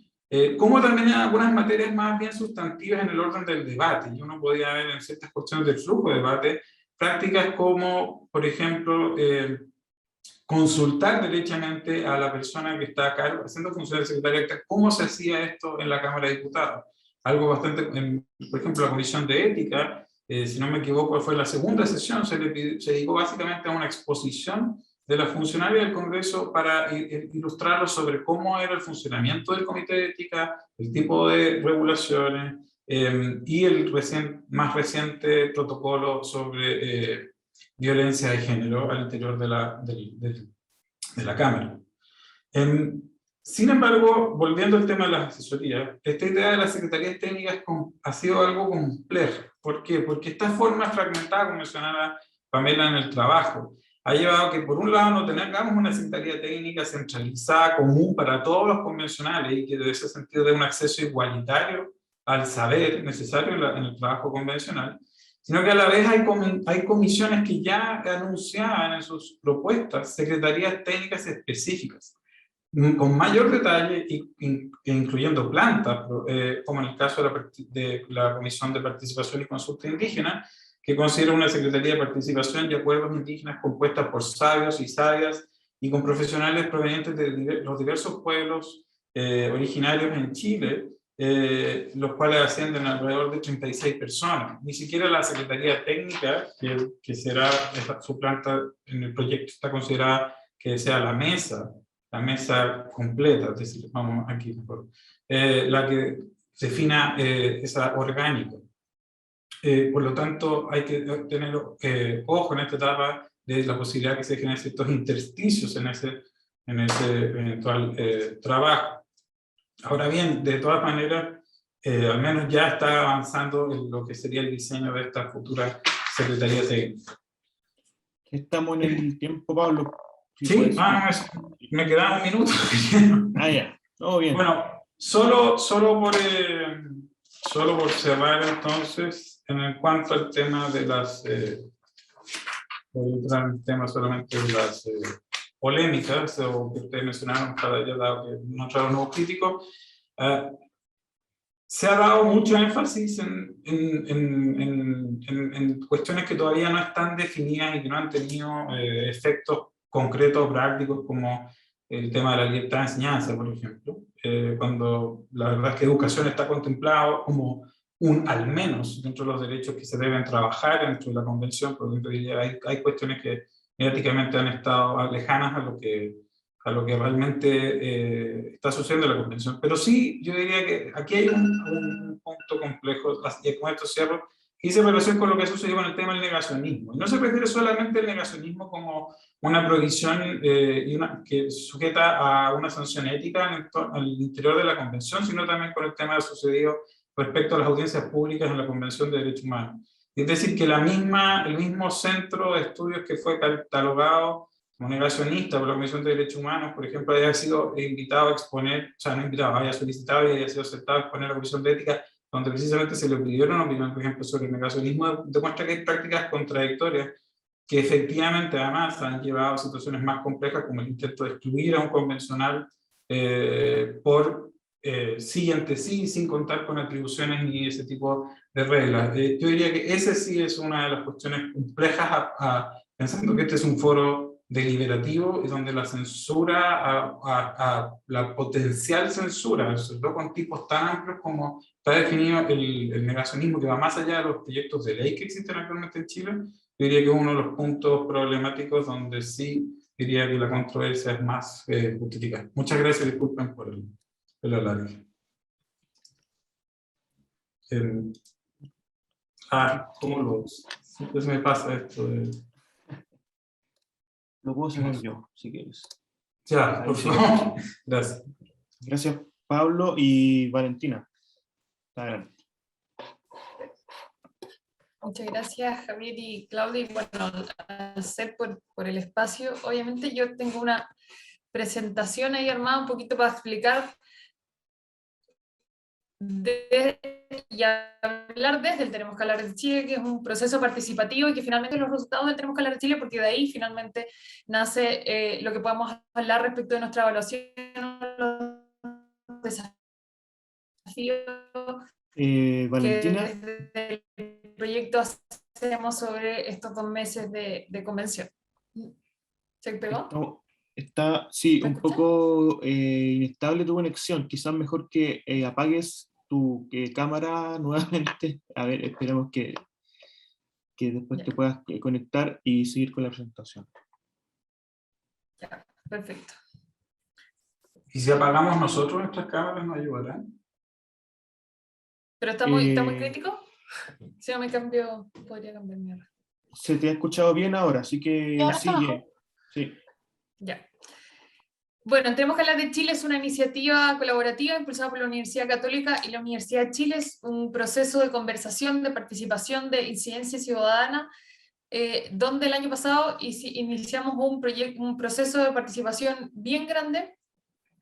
como también en algunas materias más bien sustantivas en el orden del debate. Y uno podía ver en ciertas cuestiones del flujo de debate prácticas como, por ejemplo, consultar derechamente a la persona que está acá haciendo funciones de secretaria, cómo se hacía esto en la Cámara de Diputados. Algo bastante, por ejemplo, la Comisión de Ética, si no me equivoco, fue la segunda sesión, se dedicó básicamente a una exposición de la funcionaria del Congreso para ilustrarlo sobre cómo era el funcionamiento del Comité de Ética, el tipo de regulaciones, y el más reciente protocolo sobre violencia de género al interior de la Cámara. Sin embargo, volviendo al tema de las asesorías, esta idea de las secretarías técnicas ha sido algo complejo. ¿Por qué? Porque esta forma fragmentada, como mencionaba Pamela en el trabajo, ha llevado a que, por un lado, no tengamos una secretaría técnica centralizada, común para todos los convencionales, y que en ese sentido dé un acceso igualitario al saber necesario en el trabajo convencional. sino que a la vez hay comisiones que ya anunciaban en sus propuestas secretarías técnicas específicas, con mayor detalle, incluyendo plantas, como en el caso de la Comisión de Participación y Consulta Indígena, que considera una Secretaría de Participación y Acuerdos Indígenas compuesta por sabios y sabias y con profesionales provenientes de los diversos pueblos originarios en Chile, los cuales ascienden alrededor de 36 personas. Ni siquiera la Secretaría Técnica, que será su planta en el proyecto, está considerada que sea la mesa completa, es decir, vamos aquí mejor, la que defina esa orgánica. Por lo tanto, hay que tener ojo en esta etapa de la posibilidad que se generen ciertos intersticios en ese eventual trabajo. Ahora bien, de todas maneras, al menos ya está avanzando en lo que sería el diseño de esta futura Secretaría Técnica. Estamos en el tiempo, Pablo. Sí, me quedaba un minuto. Ya, todo bien. Bueno, solo por cerrar entonces, en cuanto al tema de las, voy a entrar en el tema solamente de las polémicas, o que ustedes mencionaron, para ya dado que no trajeron nuevos críticos, se ha dado mucho énfasis en cuestiones que todavía no están definidas y que no han tenido efectos concretos, prácticos, como el tema de la libertad de enseñanza, por ejemplo, cuando la verdad es que educación está contemplado como al menos dentro de los derechos que se deben trabajar dentro de la convención, por lo tanto hay cuestiones que mediáticamente han estado lejanas a lo que realmente está sucediendo en la convención. Pero sí, yo diría que aquí hay un punto complejo, y con esto cierro, que dice relación con lo que ha sucedido con el tema del negacionismo. Y no se refiere solamente al negacionismo como una prohibición que sujeta a una sanción ética al interior de la convención, sino también con el tema que ha sucedido respecto a las audiencias públicas en la Convención de Derechos Humanos. Es decir, que el mismo centro de estudios que fue catalogado como negacionista por la Comisión de Derechos Humanos, por ejemplo, haya sido invitado a exponer, o sea, no invitado, haya solicitado y haya sido aceptado a exponer a la Comisión de Ética, donde precisamente se le pidieron una opinión, por ejemplo, sobre el negacionismo, demuestra que hay prácticas contradictorias que efectivamente además han llevado a situaciones más complejas, como el intento de excluir a un convencional por sí ante sí, sin contar con atribuciones ni ese tipo de reglas. Yo diría que esa sí es una de las cuestiones complejas, pensando que este es un foro deliberativo y donde la censura, la potencial censura, sobre todo con tipos tan amplios como está definido el negacionismo, que va más allá de los proyectos de ley que existen actualmente en Chile, yo diría que es uno de los puntos problemáticos donde sí diría que la controversia es más justificada. Muchas gracias, disculpen por el alargue. ¿Cómo siempre se me pasa esto de... Lo puedo sacar yo, si quieres. Ya, por favor. Gracias. Gracias, Pablo y Valentina. Adelante. Muchas gracias, Javier y Claudia. Y bueno, al ser por el espacio, obviamente yo tengo una presentación ahí armada un poquito para explicar y hablar desde el Tenemos que hablar de Chile, que es un proceso participativo y que finalmente los resultados del Tenemos que hablar de Chile, porque de ahí finalmente nace lo que podemos hablar respecto de nuestra evaluación, los desafíos Valentina. que desde el proyecto hacemos sobre estos 2 meses de convención. ¿Se pegó? Está, sí, un escuchan? poco inestable tu conexión. Quizás mejor que apagues tu cámara nuevamente. A ver, esperemos que después te puedas conectar y seguir con la presentación. Ya, perfecto. ¿Y si apagamos nosotros nuestras cámaras, nos ayudarán? ¿Pero está muy crítico? Si no me cambio, podría cambiar mi hora. Se te ha escuchado bien ahora, así que sigue. Sí. Ya. Bueno, Tenemos que hablar de Chile es una iniciativa colaborativa impulsada por la Universidad Católica y la Universidad de Chile. Es un proceso de conversación, de participación, de incidencia ciudadana, donde el año pasado iniciamos un proceso de participación bien grande,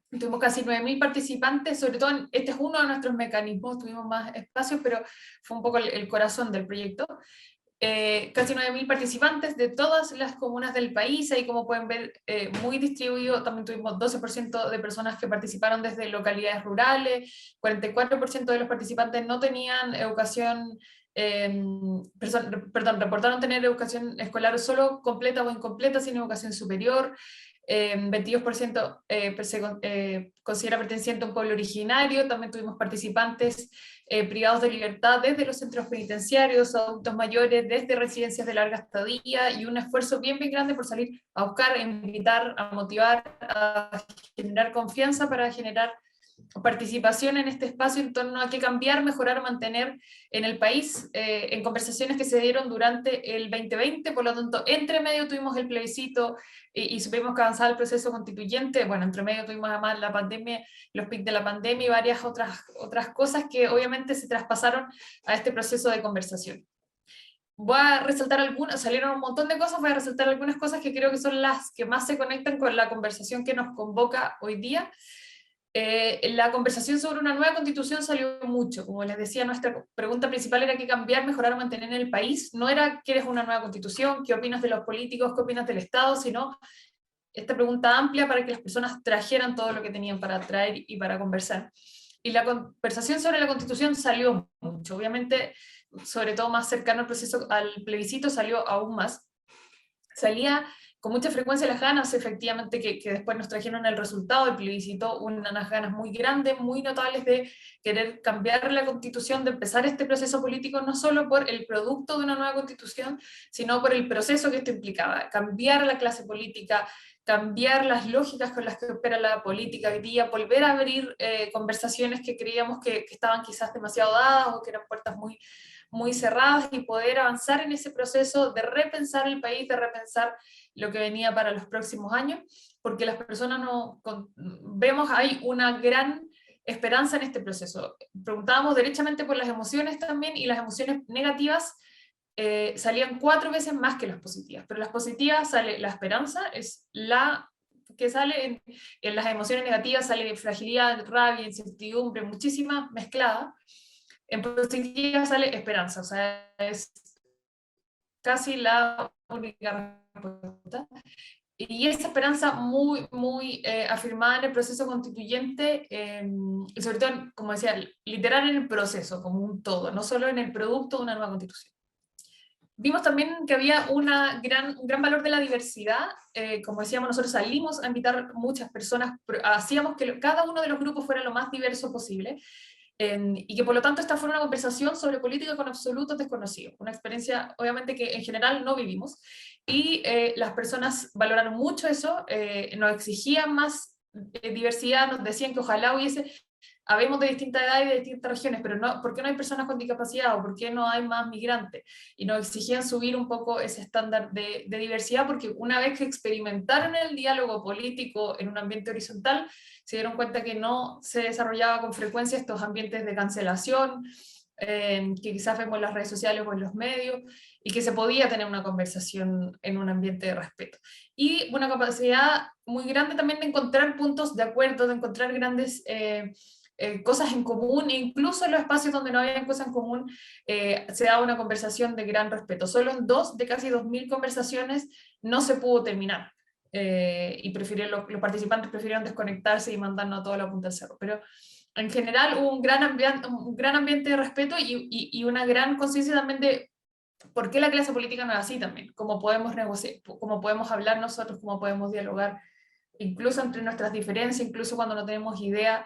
Tuvimos casi 9.000 participantes, sobre todo este es uno de nuestros mecanismos, tuvimos más espacios, pero fue un poco el corazón del proyecto. Casi 9.000 participantes de todas las comunas del país, ahí como pueden ver, muy distribuido. También tuvimos 12% de personas que participaron desde localidades rurales, 44% de los participantes no tenían educación, reportaron tener educación escolar solo completa o incompleta, sin educación superior. 22% se considera perteneciente a un pueblo originario. También tuvimos participantes privados de libertad desde los centros penitenciarios, adultos mayores desde residencias de larga estadía, y un esfuerzo bien grande por salir a buscar, a invitar, a motivar, a generar confianza para generar participación en este espacio en torno a qué cambiar, mejorar, mantener en el país, en conversaciones que se dieron durante el 2020. Por lo tanto, entre medio tuvimos el plebiscito y supimos que avanzaba el proceso constituyente. Bueno, entre medio tuvimos además la pandemia, los picos de la pandemia y varias otras cosas que obviamente se traspasaron a este proceso de conversación. Voy a resaltar algunas, salieron un montón de cosas, voy a resaltar algunas cosas que creo que son las que más se conectan con la conversación que nos convoca hoy día. La conversación sobre una nueva constitución salió mucho. Como les decía, nuestra pregunta principal era qué cambiar, mejorar o mantener en el país. No era qué es una nueva constitución, qué opinas de los políticos, qué opinas del Estado, sino esta pregunta amplia para que las personas trajeran todo lo que tenían para traer y para conversar. Y la conversación sobre la constitución salió mucho. Obviamente, sobre todo más cercano al proceso, al plebiscito, salió aún más. Salía con mucha frecuencia las ganas, efectivamente, que después nos trajeron el resultado del plebiscito, unas ganas muy grandes, muy notables de querer cambiar la constitución, de empezar este proceso político, no solo por el producto de una nueva constitución, sino por el proceso que esto implicaba, cambiar la clase política, cambiar las lógicas con las que opera la política hoy día, volver a abrir conversaciones que creíamos que estaban quizás demasiado dadas o que eran puertas muy cerradas, y poder avanzar en ese proceso de repensar el país, de repensar lo que venía para los próximos años, porque las personas vemos hay una gran esperanza en este proceso. Preguntábamos derechamente por las emociones también, y las emociones negativas salían 4 veces más que las positivas, pero las positivas sale la esperanza, es la que sale en las emociones negativas sale fragilidad, rabia, incertidumbre, muchísima mezclada. En positiva sale esperanza, o sea, es casi la única respuesta. Y esa esperanza muy afirmada en el proceso constituyente, y sobre todo, como decía, literal en el proceso como un todo, no solo en el producto de una nueva constitución. Vimos también que había un gran valor de la diversidad. Como decíamos, nosotros salimos a invitar muchas personas, hacíamos que cada uno de los grupos fuera lo más diverso posible, y que por lo tanto esta fue una conversación sobre política con absolutos desconocidos, una experiencia obviamente que en general no vivimos, y las personas valoraron mucho eso, nos exigían más diversidad, nos decían que ojalá hubiese, habemos de distintas edades y de distintas regiones, pero no, ¿por qué no hay personas con discapacidad o por qué no hay más migrantes? Y nos exigían subir un poco ese estándar de diversidad, porque una vez que experimentaron el diálogo político en un ambiente horizontal, se dieron cuenta que no se desarrollaba con frecuencia estos ambientes de cancelación, que quizás vemos en las redes sociales o en los medios, y que se podía tener una conversación en un ambiente de respeto. Y una capacidad muy grande también de encontrar puntos de acuerdo, de encontrar grandes cosas en común, e incluso en los espacios donde no había cosas en común, se daba una conversación de gran respeto. Solo en 2 de casi 2.000 conversaciones no se pudo terminar. Y los participantes prefirieron desconectarse y mandarnos a toda la punta del cerro. Pero en general hubo un gran ambiente de respeto y una gran conciencia también de por qué la clase política no es así también, cómo podemos negociar, cómo podemos hablar nosotros, cómo podemos dialogar, incluso entre nuestras diferencias, incluso cuando no tenemos idea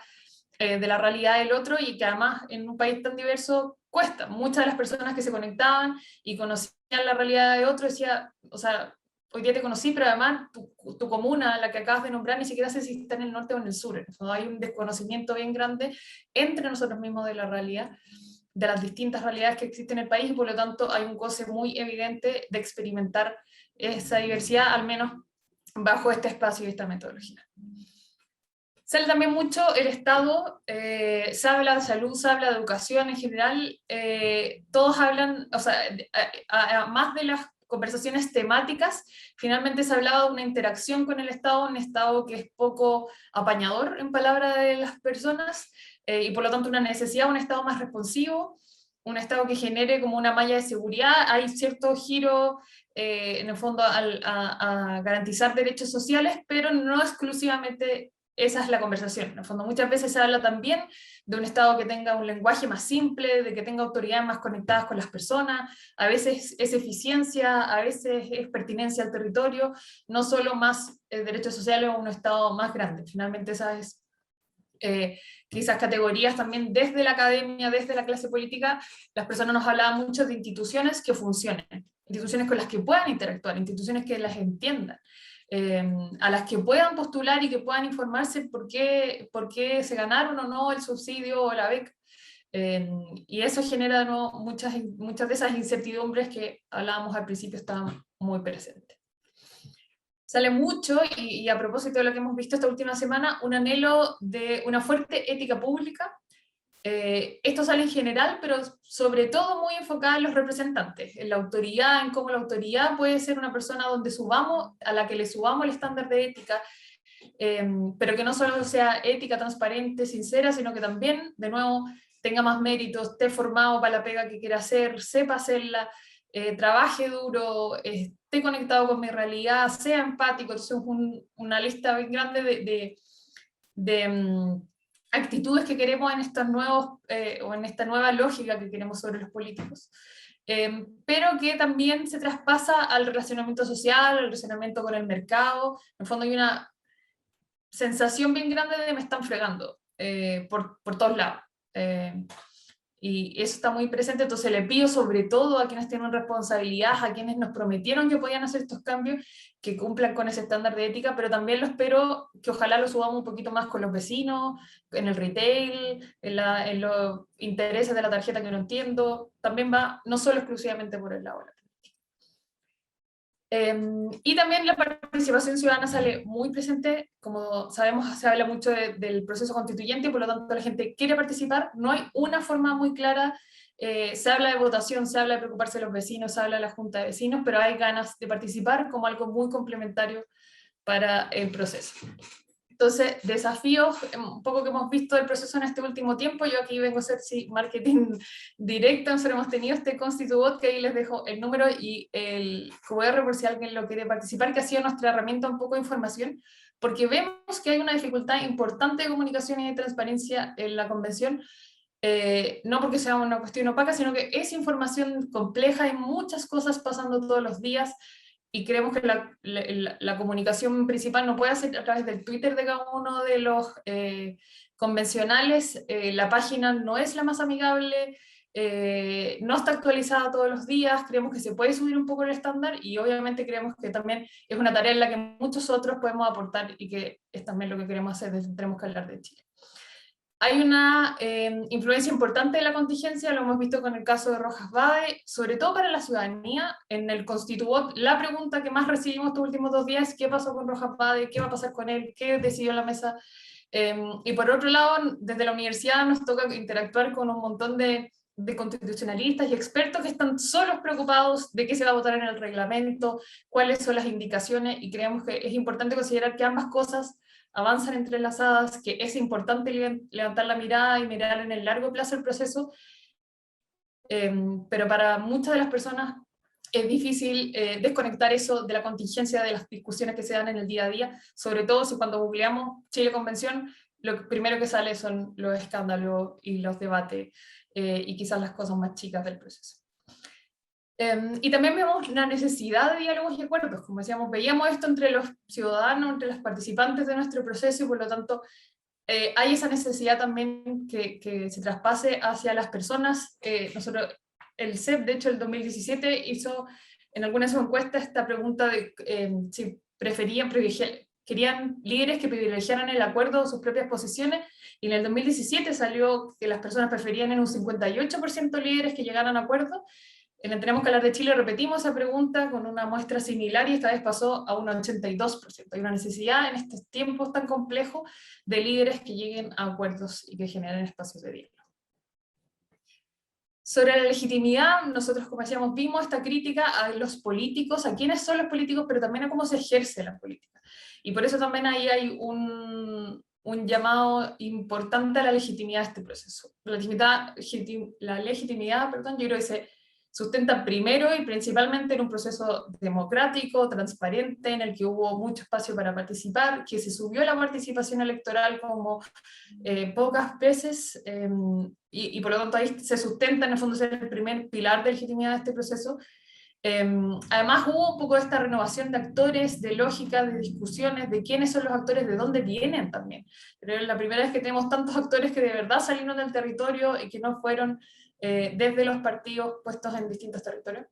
de la realidad del otro, y que además en un país tan diverso cuesta. Muchas de las personas que se conectaban y conocían la realidad de otro decían, o sea, hoy día te conocí, pero además tu comuna, la que acabas de nombrar, ni siquiera sé si está en el norte o en el sur. Hay un desconocimiento bien grande entre nosotros mismos de la realidad, de las distintas realidades que existen en el país, y por lo tanto hay un goce muy evidente de experimentar esa diversidad, al menos bajo este espacio y esta metodología. Sale también mucho el Estado, se habla de salud, se habla de educación en general, todos hablan, o sea, más de las conversaciones temáticas, finalmente se hablaba de una interacción con el Estado, un Estado que es poco apañador en palabras de las personas, y por lo tanto una necesidad de un Estado más responsivo, un Estado que genere como una malla de seguridad. Hay cierto giro en el fondo a garantizar derechos sociales, pero no exclusivamente esa es la conversación. En el fondo muchas veces se habla también de un Estado que tenga un lenguaje más simple, de que tenga autoridades más conectadas con las personas, a veces es eficiencia, a veces es pertinencia al territorio, no solo más derechos sociales o un Estado más grande. Finalmente esas quizás categorías también desde la academia, desde la clase política, las personas nos hablaban mucho de instituciones que funcionen, instituciones con las que puedan interactuar, instituciones que las entiendan, a las que puedan postular y que puedan informarse por qué se ganaron o no el subsidio o la beca. Y eso genera muchas de esas incertidumbres que hablábamos al principio, estaban muy presentes. Sale mucho, y a propósito de lo que hemos visto esta última semana, un anhelo de una fuerte ética pública. Esto sale en general, pero sobre todo muy enfocada en los representantes, en la autoridad, en cómo la autoridad puede ser una persona a la que le subamos el estándar de ética, pero que no solo sea ética, transparente, sincera, sino que también, de nuevo, tenga más méritos, esté formado para la pega que quiera hacer, sepa hacerla, trabaje duro, esté conectado con mi realidad, sea empático. Entonces una lista bien grande de actitudes que queremos en estos nuevos, o en esta nueva lógica que queremos sobre los políticos. Pero que también se traspasa al relacionamiento social, al relacionamiento con el mercado. En el fondo hay una sensación bien grande de me están fregando por todos lados. Y eso está muy presente, entonces le pido sobre todo a quienes tienen responsabilidad, a quienes nos prometieron que podían hacer estos cambios, que cumplan con ese estándar de ética, pero también lo espero que ojalá lo subamos un poquito más con los vecinos, en el retail, en los intereses de la tarjeta que no entiendo, también va no solo exclusivamente por el lado de la política. Y también la participación ciudadana sale muy presente, como sabemos se habla mucho del proceso constituyente, por lo tanto la gente quiere participar, no hay una forma muy clara, se habla de votación, se habla de preocuparse de los vecinos, se habla de la junta de vecinos, pero hay ganas de participar como algo muy complementario para el proceso. Entonces, desafíos, un poco que hemos visto del proceso en este último tiempo. Yo aquí vengo a hacer marketing directo. Nosotros hemos tenido este ConstituBot, que ahí les dejo el número y el QR por si alguien lo quiere participar, que ha sido nuestra herramienta un poco de información, porque vemos que hay una dificultad importante de comunicación y de transparencia en la convención, no porque sea una cuestión opaca, sino que es información compleja, hay muchas cosas pasando todos los días, y creemos que la comunicación principal no puede ser a través del Twitter de cada uno de los convencionales. La página no es la más amigable, no está actualizada todos los días. Creemos que se puede subir un poco el estándar, y obviamente creemos que también es una tarea en la que muchos otros podemos aportar, y que es también lo que queremos hacer desde Tenemos que Hablar de Chile. Hay una influencia importante de la contingencia, lo hemos visto con el caso de Rojas Bade, sobre todo para la ciudadanía. En el ConstituBot, la pregunta que más recibimos estos últimos 2 días es ¿qué pasó con Rojas Bade? ¿Qué va a pasar con él? ¿Qué decidió la mesa? Y por otro lado, desde la universidad nos toca interactuar con un montón de constitucionalistas y expertos que están solos preocupados de qué se va a votar en el reglamento, cuáles son las indicaciones, y creemos que es importante considerar que ambas cosas avanzan entrelazadas, que es importante levantar la mirada y mirar en el largo plazo el proceso, pero para muchas de las personas es difícil desconectar eso de la contingencia de las discusiones que se dan en el día a día, sobre todo si cuando googleamos Chile Convención, lo primero que sale son los escándalos y los debates, y quizás las cosas más chicas del proceso. Y también vemos la necesidad de diálogos y acuerdos. Como decíamos, veíamos esto entre los ciudadanos, entre los participantes de nuestro proceso, y por lo tanto hay esa necesidad también que se traspase hacia las personas. Nosotros, el CEP, de hecho, el 2017 hizo en algunas de sus encuestas esta pregunta de si querían líderes que privilegiaran el acuerdo o sus propias posiciones, y en el 2017 salió que las personas preferían en un 58% líderes que llegaran a acuerdos. En el Tenemos que Hablar de Chile repetimos esa pregunta con una muestra similar, y esta vez pasó a un 82%. Hay una necesidad en estos tiempos tan complejos de líderes que lleguen a acuerdos y que generen espacios de diálogo. Sobre la legitimidad, nosotros, como decíamos, vimos esta crítica a los políticos, a quiénes son los políticos, pero también a cómo se ejerce la política. Y por eso también ahí hay un llamado importante a la legitimidad de este proceso. La legitimidad, perdón, yo creo que se sustenta primero y principalmente en un proceso democrático, transparente, en el que hubo mucho espacio para participar, que se subió la participación electoral como pocas veces, y por lo tanto ahí se sustenta en el fondo ser el primer pilar de legitimidad de este proceso. Además hubo un poco de esta renovación de actores, de lógica, de discusiones, de quiénes son los actores, de dónde vienen también. Pero es la primera vez que tenemos tantos actores que de verdad salieron del territorio y que no fueron desde los partidos puestos en distintos territorios.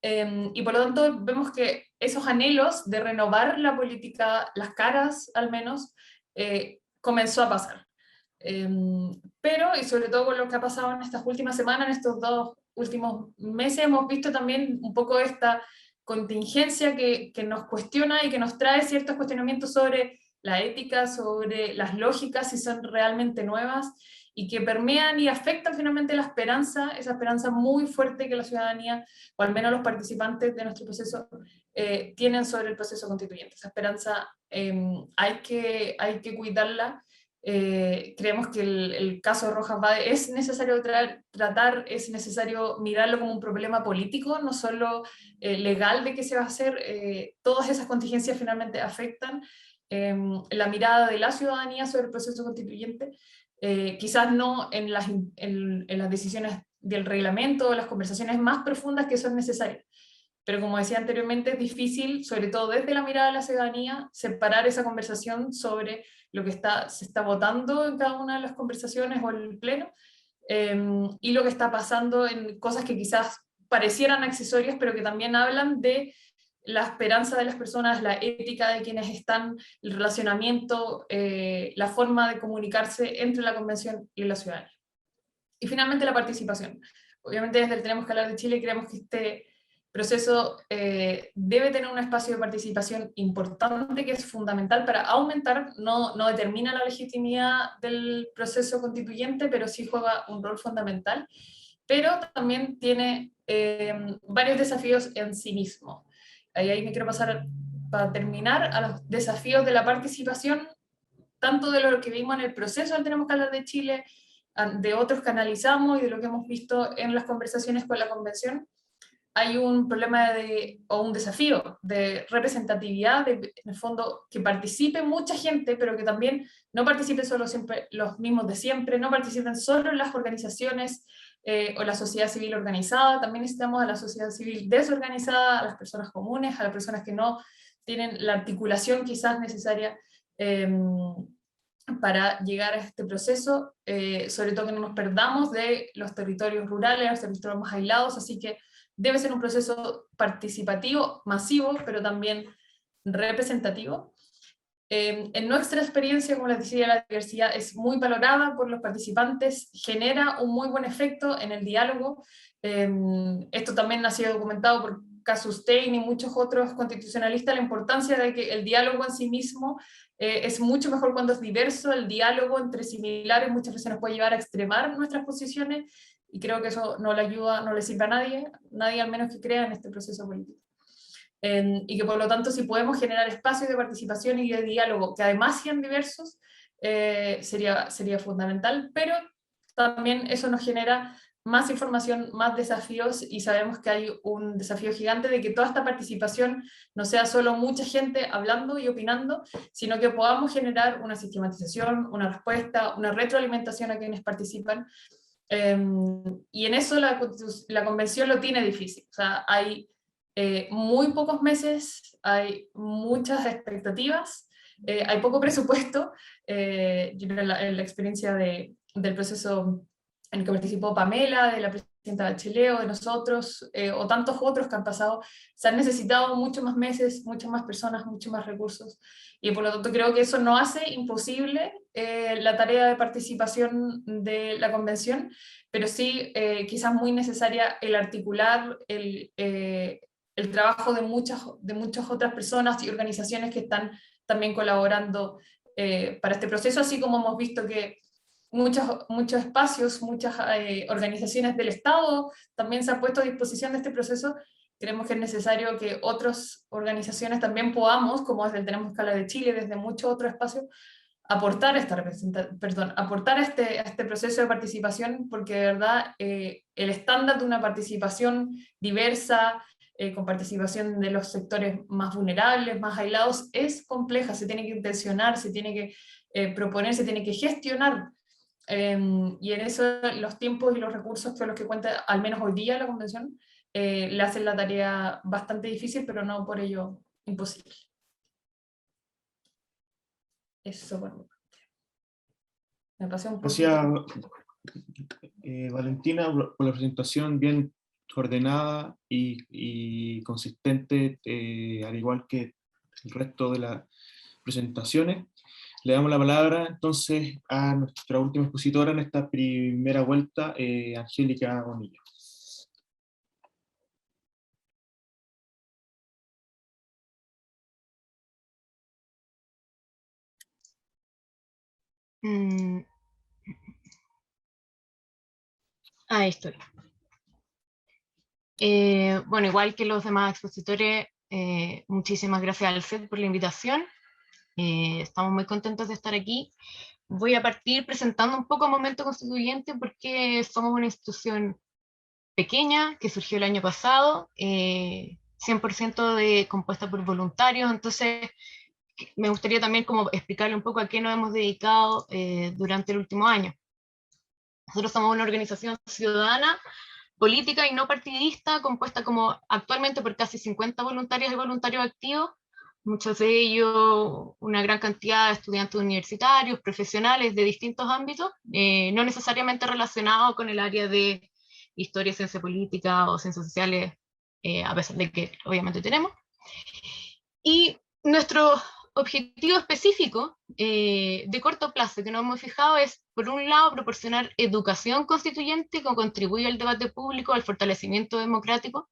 Y por lo tanto vemos que esos anhelos de renovar la política, las caras al menos, comenzó a pasar. Pero, y sobre todo con lo que ha pasado en estas últimas semanas, en estos 2 últimos meses, hemos visto también un poco esta contingencia que nos cuestiona y que nos trae ciertos cuestionamientos sobre la ética, sobre las lógicas, si son realmente nuevas, y que permean y afectan finalmente la esperanza, esa esperanza muy fuerte que la ciudadanía, o al menos los participantes de nuestro proceso, tienen sobre el proceso constituyente. Esa esperanza hay que cuidarla. Creemos que el caso de Rojas Bade es necesario tratar, es necesario mirarlo como un problema político, no solo legal de qué se va a hacer. Todas esas contingencias finalmente afectan la mirada de la ciudadanía sobre el proceso constituyente, quizás no en las decisiones del reglamento o las conversaciones más profundas que son necesarias. Pero como decía anteriormente, es difícil, sobre todo desde la mirada de la ciudadanía, separar esa conversación sobre lo que se está votando en cada una de las conversaciones o en el pleno, y lo que está pasando en cosas que quizás parecieran accesorias, pero que también hablan de la esperanza de las personas, la ética de quienes están, el relacionamiento, la forma de comunicarse entre la convención y la ciudadanía. Y finalmente la participación. Obviamente desde el Tenemos que Hablar de Chile creemos que este proceso debe tener un espacio de participación importante, que es fundamental para aumentar, no determina la legitimidad del proceso constituyente, pero sí juega un rol fundamental, pero también tiene varios desafíos en sí mismo. Ahí me quiero pasar, para terminar, a los desafíos de la participación, tanto de lo que vimos en el proceso del Tenemos que Hablar de Chile, de otros que analizamos y de lo que hemos visto en las conversaciones con la convención. Hay un problema o un desafío de representatividad, en el fondo que participe mucha gente, pero que también no participe solo siempre los mismos de siempre, no participen solo en las organizaciones o la sociedad civil organizada. También necesitamos a la sociedad civil desorganizada, a las personas comunes, a las personas que no tienen la articulación quizás necesaria para llegar a este proceso, sobre todo que no nos perdamos de los territorios rurales, los territorios más aislados, así que debe ser un proceso participativo, masivo, pero también representativo. En nuestra experiencia, como les decía, la diversidad es muy valorada por los participantes, genera un muy buen efecto en el diálogo. Esto también ha sido documentado por Casus Stein y muchos otros constitucionalistas, la importancia de que el diálogo en sí mismo es mucho mejor cuando es diverso. El diálogo entre similares muchas veces nos puede llevar a extremar nuestras posiciones, y creo que eso no le ayuda, no le sirve a nadie al menos que crea en este proceso político. Y que por lo tanto, si podemos generar espacios de participación y de diálogo que además sean diversos, sería fundamental, pero también eso nos genera más información, más desafíos, y sabemos que hay un desafío gigante de que toda esta participación no sea solo mucha gente hablando y opinando, sino que podamos generar una sistematización, una respuesta, una retroalimentación a quienes participan. Y en eso la convención lo tiene difícil. O sea, hay muy pocos meses, hay muchas expectativas, hay poco presupuesto. Yo en la experiencia del proceso en el que participó Pamela, de la presidenta Bachelet, o de nosotros, o tantos otros que han pasado, se han necesitado muchos más meses, muchas más personas, muchos más recursos, y por lo tanto creo que eso no hace imposible la tarea de participación de la convención, pero sí quizás muy necesaria el articular el trabajo de muchas otras personas y organizaciones que están también colaborando para este proceso, así como hemos visto que muchos espacios, muchas organizaciones del Estado también se han puesto a disposición de este proceso. Creemos que es necesario que otras organizaciones también podamos, como desde el Tenemos que hablar de Chile, desde muchos otros espacios, aportar aportar a este proceso de participación, porque de verdad el estándar de una participación diversa, con participación de los sectores más vulnerables, más aislados, es compleja, se tiene que intencionar, se tiene que proponer, se tiene que gestionar. Y en eso los tiempos y los recursos con los que cuenta, al menos hoy día, la convención, le hacen la tarea bastante difícil, pero no por ello imposible. Eso por mi parte. Me pasé un poco. Gracias, Valentina, por la presentación bien ordenada y consistente, al igual que el resto de las presentaciones. Le damos la palabra entonces a nuestra última expositora en esta primera vuelta, Angélica Bonilla. Ahí estoy. Bueno, igual que los demás expositores, muchísimas gracias al FED por la invitación. Estamos muy contentos de estar aquí. Voy a partir presentando un poco Momento Constituyente porque somos una institución pequeña que surgió el año pasado, 100% compuesta por voluntarios, entonces me gustaría también como explicarle un poco a qué nos hemos dedicado durante el último año. Nosotros somos una organización ciudadana, política y no partidista, compuesta como actualmente por casi 50 voluntarias y voluntarios activos, muchos de ellos, una gran cantidad de estudiantes universitarios, profesionales de distintos ámbitos, no necesariamente relacionados con el área de historia, ciencia política o ciencias sociales, a pesar de que obviamente tenemos. Y nuestro objetivo específico de corto plazo que nos hemos fijado es, por un lado, proporcionar educación constituyente que contribuye al debate público, al fortalecimiento democrático.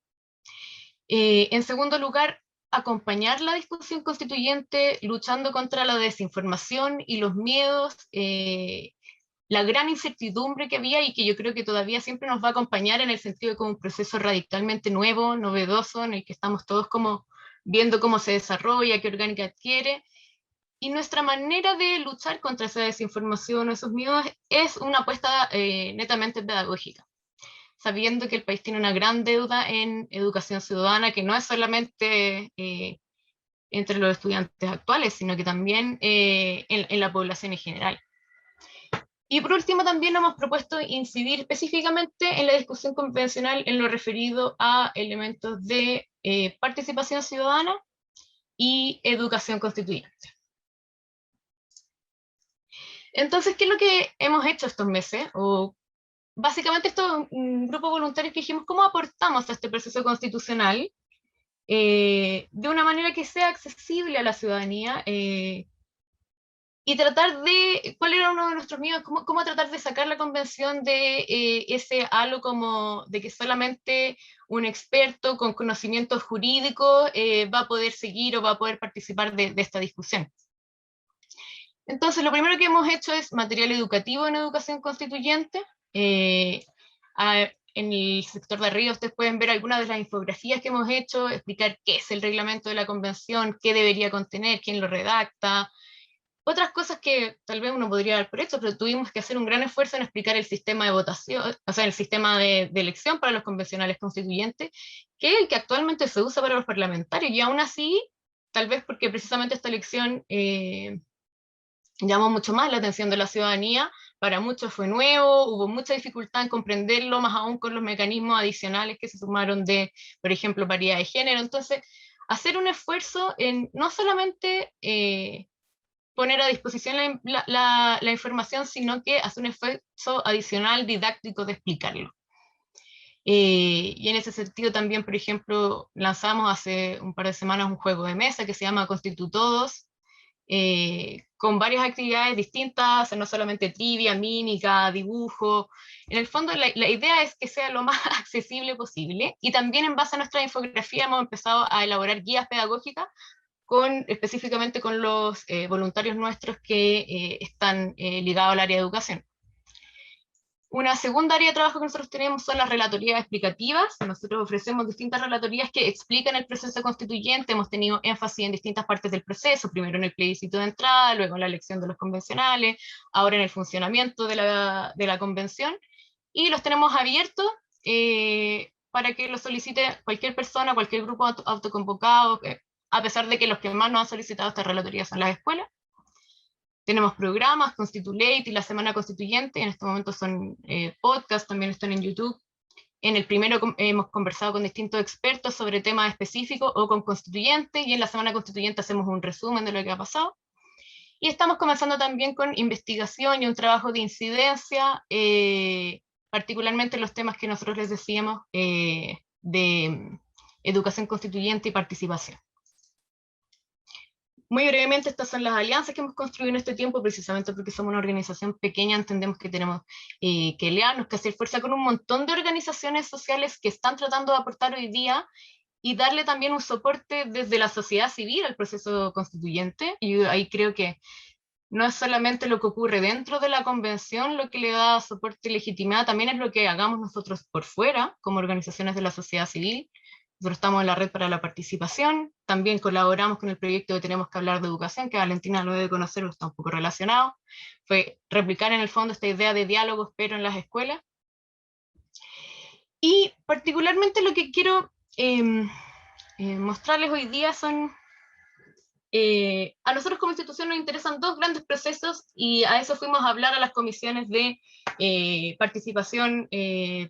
En segundo lugar, acompañar la discusión constituyente luchando contra la desinformación y los miedos, la gran incertidumbre que había y que yo creo que todavía siempre nos va a acompañar en el sentido de como un proceso radicalmente nuevo, novedoso, en el que estamos todos como viendo cómo se desarrolla, qué orgánica adquiere. Y nuestra manera de luchar contra esa desinformación o esos miedos es una apuesta netamente pedagógica, sabiendo que el país tiene una gran deuda en educación ciudadana, que no es solamente entre los estudiantes actuales, sino que también en la población en general. Y por último, también hemos propuesto incidir específicamente en la discusión convencional en lo referido a elementos de participación ciudadana y educación constituyente. Entonces, ¿qué es lo que hemos hecho estos meses? O básicamente esto es un grupo de voluntarios que dijimos, ¿cómo aportamos a este proceso constitucional de una manera que sea accesible a la ciudadanía? Y tratar de, ¿cuál era uno de nuestros miedos? ¿Cómo tratar de sacar la convención de ese halo como de que solamente un experto con conocimientos jurídicos va a poder seguir o va a poder participar de esta discusión? Entonces, lo primero que hemos hecho es material educativo en educación constituyente. En el sector de arriba ustedes pueden ver algunas de las infografías que hemos hecho, explicar qué es el reglamento de la convención, qué debería contener, quién lo redacta. Otras cosas que tal vez uno podría dar por hecho, pero tuvimos que hacer un gran esfuerzo en explicar el sistema de votación, o sea, el sistema de elección para los convencionales constituyentes, que es el que actualmente se usa para los parlamentarios, y aún así, tal vez porque precisamente esta elección llamó mucho más la atención de la ciudadanía, para muchos fue nuevo, hubo mucha dificultad en comprenderlo, más aún con los mecanismos adicionales que se sumaron de, por ejemplo, paridad de género. Entonces, hacer un esfuerzo en no solamente poner a disposición la información, sino que hacer un esfuerzo adicional didáctico de explicarlo. Y en ese sentido también, por ejemplo, lanzamos hace un par de semanas un juego de mesa que se llama Constitutodos, con varias actividades distintas, no solamente trivia, mímica, dibujo. En el fondo la idea es que sea lo más accesible posible, y también en base a nuestra infografía hemos empezado a elaborar guías pedagógicas específicamente con los voluntarios nuestros que están ligados al área de educación. Una segunda área de trabajo que nosotros tenemos son las relatorías explicativas. Nosotros ofrecemos distintas relatorías que explican el proceso constituyente. Hemos tenido énfasis en distintas partes del proceso, primero en el plebiscito de entrada, luego en la elección de los convencionales, ahora en el funcionamiento de la convención, y los tenemos abiertos para que los solicite cualquier persona, cualquier grupo autoconvocado, a pesar de que los que más nos han solicitado estas relatorías son las escuelas. Tenemos programas, Constitulate y la Semana Constituyente, en este momento son podcasts, también están en YouTube. En el primero hemos conversado con distintos expertos sobre temas específicos o con constituyentes, y en la Semana Constituyente hacemos un resumen de lo que ha pasado. Y estamos comenzando también con investigación y un trabajo de incidencia, particularmente los temas que nosotros les decíamos de educación constituyente y participación. Muy brevemente, estas son las alianzas que hemos construido en este tiempo, precisamente porque somos una organización pequeña, entendemos que tenemos que aliarnos, que hacer fuerza con un montón de organizaciones sociales que están tratando de aportar hoy día y darle también un soporte desde la sociedad civil al proceso constituyente. Y ahí creo que no es solamente lo que ocurre dentro de la convención lo que le da soporte y legitimidad, también es lo que hagamos nosotros por fuera, como organizaciones de la sociedad civil. Nosotros estamos en la Red para la Participación, también colaboramos con el proyecto de Tenemos que Hablar de Educación, que Valentina lo debe conocer, está un poco relacionado. Fue replicar en el fondo esta idea de diálogos, pero en las escuelas. Y particularmente lo que quiero mostrarles hoy día son... a nosotros como institución nos interesan dos grandes procesos, y a eso fuimos a hablar a las comisiones de participación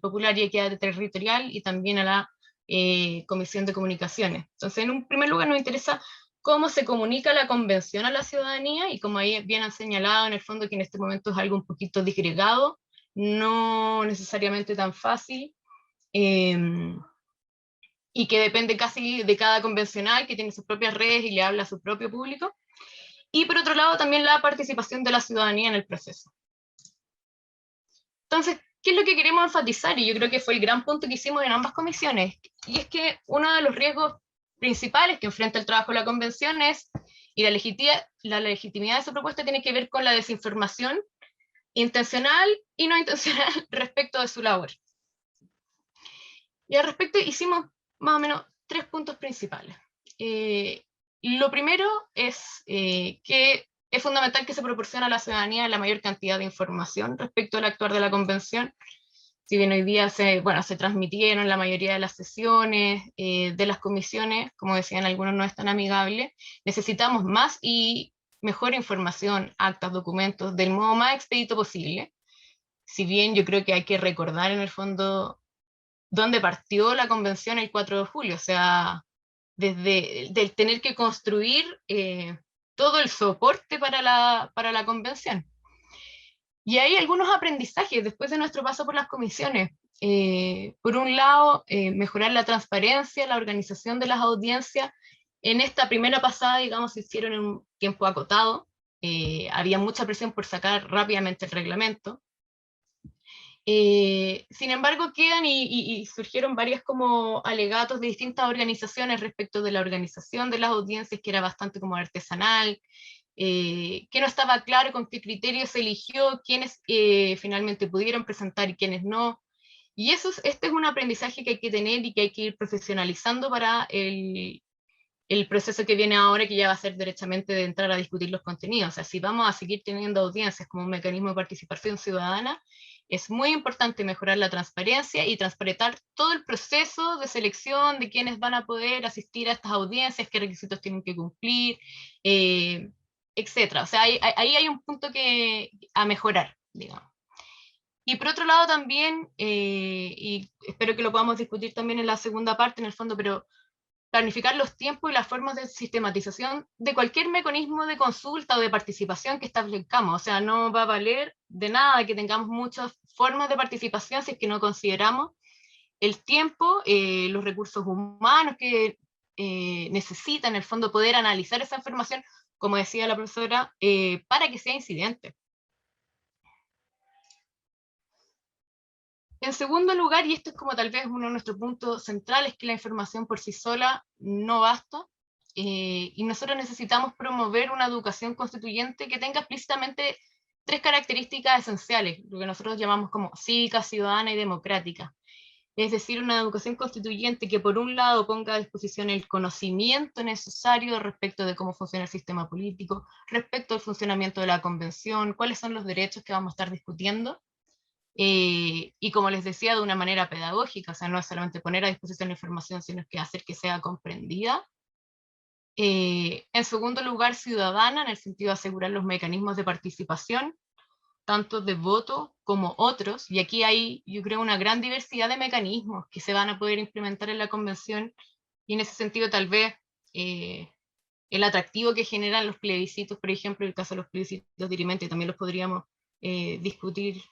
popular y equidad territorial, y también a la Comisión de Comunicaciones. Entonces, en un primer lugar nos interesa cómo se comunica la convención a la ciudadanía, y como ahí bien han señalado, en el fondo que en este momento es algo un poquito disgregado, no necesariamente tan fácil, y que depende casi de cada convencional, que tiene sus propias redes y le habla a su propio público. Y por otro lado también la participación de la ciudadanía en el proceso. Entonces, ¿qué es lo que queremos enfatizar? Y yo creo que fue el gran punto que hicimos en ambas comisiones, y es que uno de los riesgos principales que enfrenta el trabajo de la convención es, y la legitimidad de su propuesta tiene que ver con la desinformación intencional y no intencional respecto de su labor. Y al respecto hicimos más o menos 3 puntos principales. Lo primero es que es fundamental que se proporcione a la ciudadanía la mayor cantidad de información respecto al actuar de la convención. Si bien hoy día se transmitieron la mayoría de las sesiones de las comisiones, como decían algunos, no es tan amigable, necesitamos más y mejor información, actas, documentos, del modo más expedito posible. Si bien yo creo que hay que recordar en el fondo dónde partió la convención el 4 de julio, o sea, desde el tener que construir todo el soporte para la convención. Y hay algunos aprendizajes después de nuestro paso por las comisiones. Por un lado, mejorar la transparencia, la organización de las audiencias. En esta primera pasada, digamos, se hicieron en un tiempo acotado. Había mucha presión por sacar rápidamente el reglamento. Sin embargo, quedan y surgieron varios como alegatos de distintas organizaciones respecto de la organización de las audiencias, que era bastante como artesanal, que no estaba claro con qué criterios se eligió, quiénes finalmente pudieron presentar y quiénes no. Y este es un aprendizaje que hay que tener y que hay que ir profesionalizando para el proceso que viene ahora, que ya va a ser derechamente de entrar a discutir los contenidos. O sea, si vamos a seguir teniendo audiencias como un mecanismo de participación ciudadana, es muy importante mejorar la transparencia y transparentar todo el proceso de selección de quienes van a poder asistir a estas audiencias, qué requisitos tienen que cumplir, etc. O sea, ahí hay un punto a mejorar, digamos. Y por otro lado también, y espero que lo podamos discutir también en la segunda parte, en el fondo, pero planificar los tiempos y las formas de sistematización de cualquier mecanismo de consulta o de participación que establezcamos. O sea, no va a valer de nada que tengamos muchas formas de participación si es que no consideramos el tiempo, los recursos humanos que necesita en el fondo poder analizar esa información, como decía la profesora, para que sea incidente. En segundo lugar, y esto es como tal vez uno de nuestros puntos centrales, que la información por sí sola no basta, y nosotros necesitamos promover una educación constituyente que tenga explícitamente tres características esenciales, lo que nosotros llamamos como cívica, ciudadana y democrática. Es decir, una educación constituyente que por un lado ponga a disposición el conocimiento necesario respecto de cómo funciona el sistema político, respecto al funcionamiento de la convención, cuáles son los derechos que vamos a estar discutiendo, y como les decía, de una manera pedagógica, o sea, no es solamente poner a disposición la información, sino que hacer que sea comprendida. En segundo lugar, ciudadana, en el sentido de asegurar los mecanismos de participación, tanto de voto como otros, y aquí hay, yo creo, una gran diversidad de mecanismos que se van a poder implementar en la convención, y en ese sentido tal vez el atractivo que generan los plebiscitos, por ejemplo, el caso de los plebiscitos dirimente, también los podríamos discutir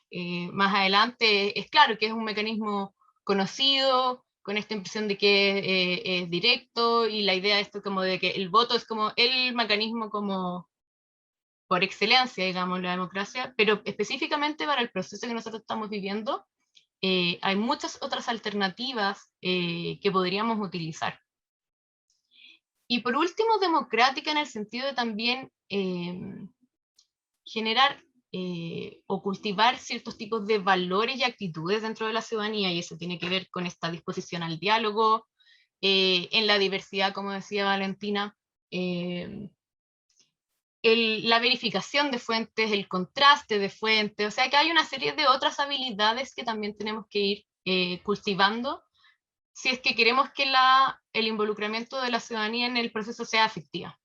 más adelante, es claro que es un mecanismo conocido, con esta impresión de que es directo, y la idea de esto como de que el voto es como el mecanismo como por excelencia, digamos, la democracia, pero específicamente para el proceso que nosotros estamos viviendo, hay muchas otras alternativas que podríamos utilizar. Y por último, democrática en el sentido de también generar o cultivar ciertos tipos de valores y actitudes dentro de la ciudadanía, y eso tiene que ver con esta disposición al diálogo, en la diversidad, como decía Valentina, la verificación de fuentes, el contraste de fuentes, o sea que hay una serie de otras habilidades que también tenemos que ir cultivando si es que queremos que el involucramiento de la ciudadanía en el proceso sea efectiva.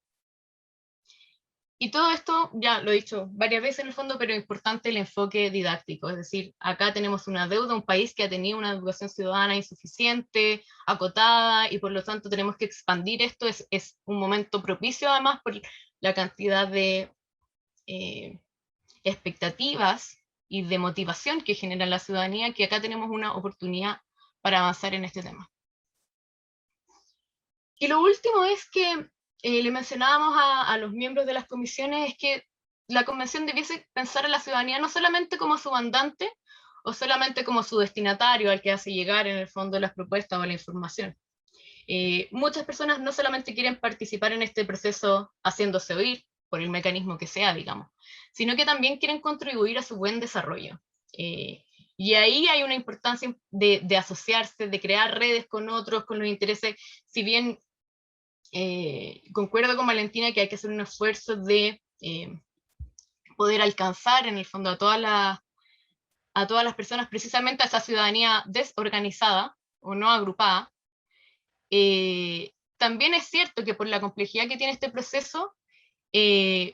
Y todo esto, ya lo he dicho varias veces en el fondo, pero es importante el enfoque didáctico, es decir, acá tenemos una deuda, un país que ha tenido una educación ciudadana insuficiente, acotada, y por lo tanto tenemos que expandir esto, es un momento propicio además por la cantidad de expectativas y de motivación que genera la ciudadanía, que acá tenemos una oportunidad para avanzar en este tema. Y lo último es que le mencionábamos a los miembros de las comisiones, es que la convención debiese pensar a la ciudadanía no solamente como su mandante, o solamente como su destinatario al que hace llegar en el fondo las propuestas o la información. Muchas personas no solamente quieren participar en este proceso haciéndose oír, por el mecanismo que sea, digamos, sino que también quieren contribuir a su buen desarrollo. Y ahí hay una importancia de asociarse, de crear redes con otros, con los intereses, si bien concuerdo con Valentina que hay que hacer un esfuerzo de poder alcanzar en el fondo a todas las personas, precisamente a esa ciudadanía desorganizada o no agrupada. También es cierto que por la complejidad que tiene este proceso,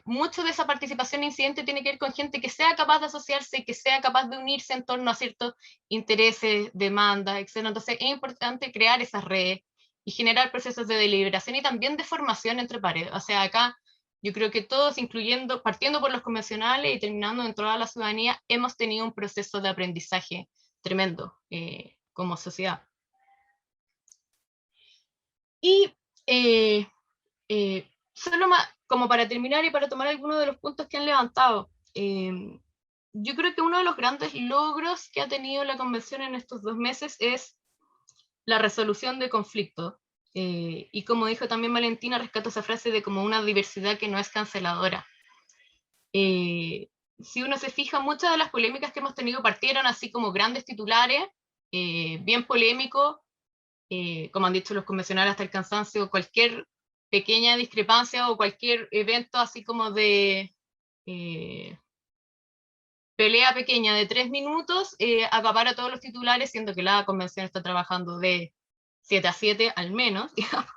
mucho de esa participación incidente tiene que ver con gente que sea capaz de asociarse, que sea capaz de unirse en torno a ciertos intereses, demandas, etc. Entonces es importante crear esas redes y generar procesos de deliberación y también de formación entre pares. O sea, acá yo creo que todos, incluyendo, partiendo por los convencionales y terminando en toda la ciudadanía, hemos tenido un proceso de aprendizaje tremendo como sociedad. Y solo más, como para terminar y para tomar algunos de los puntos que han levantado, yo creo que uno de los grandes logros que ha tenido la convención en estos 2 meses es la resolución de conflictos. Y como dijo también Valentina, rescato esa frase de como una diversidad que no es canceladora. Si uno se fija, muchas de las polémicas que hemos tenido partieron así como grandes titulares, bien polémicos, como han dicho los convencionales hasta el cansancio, cualquier pequeña discrepancia o cualquier evento así como de pelea pequeña de 3 minutos, acapara todos los titulares, siendo que la convención está trabajando de 7 a 7 al menos, digamos.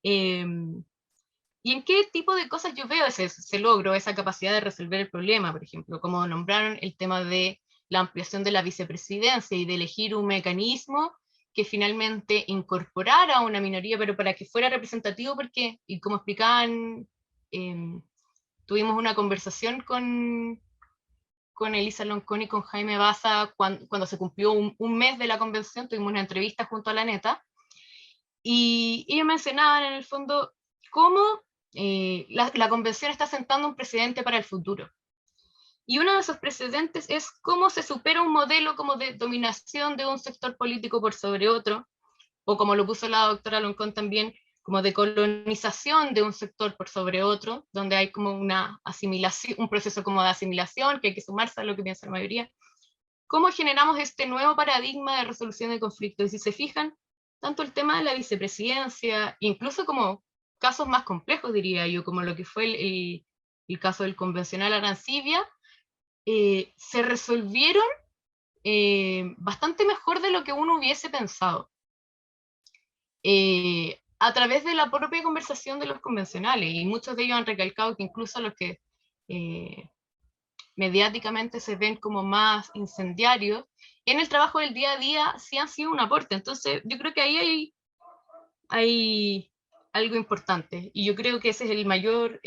¿Y en qué tipo de cosas yo veo ese logro, esa capacidad de resolver el problema? Por ejemplo, como nombraron el tema de la ampliación de la vicepresidencia y de elegir un mecanismo que finalmente incorporara a una minoría, pero para que fuera representativo, porque, y como explicaban, tuvimos una conversación con Elisa Loncón y con Jaime Baza cuando se cumplió un mes de la convención, tuvimos una entrevista junto a la neta, y ellos mencionaban en el fondo cómo la convención está sentando un precedente para el futuro. Y uno de esos precedentes es cómo se supera un modelo como de dominación de un sector político por sobre otro, o como lo puso la doctora Loncón también, como de colonización de un sector por sobre otro, donde hay como una asimilación, un proceso como de asimilación, que hay que sumarse a lo que piensa la mayoría. ¿Cómo generamos este nuevo paradigma de resolución de conflictos? Y si se fijan, tanto el tema de la vicepresidencia, incluso como casos más complejos, diría yo, como lo que fue el caso del convencional Arancibia, se resolvieron bastante mejor de lo que uno hubiese pensado. A través de la propia conversación de los convencionales, y muchos de ellos han recalcado que incluso los que mediáticamente se ven como más incendiarios, en el trabajo del día a día sí han sido un aporte. Entonces yo creo que ahí hay algo importante, y yo creo que ese es el mayor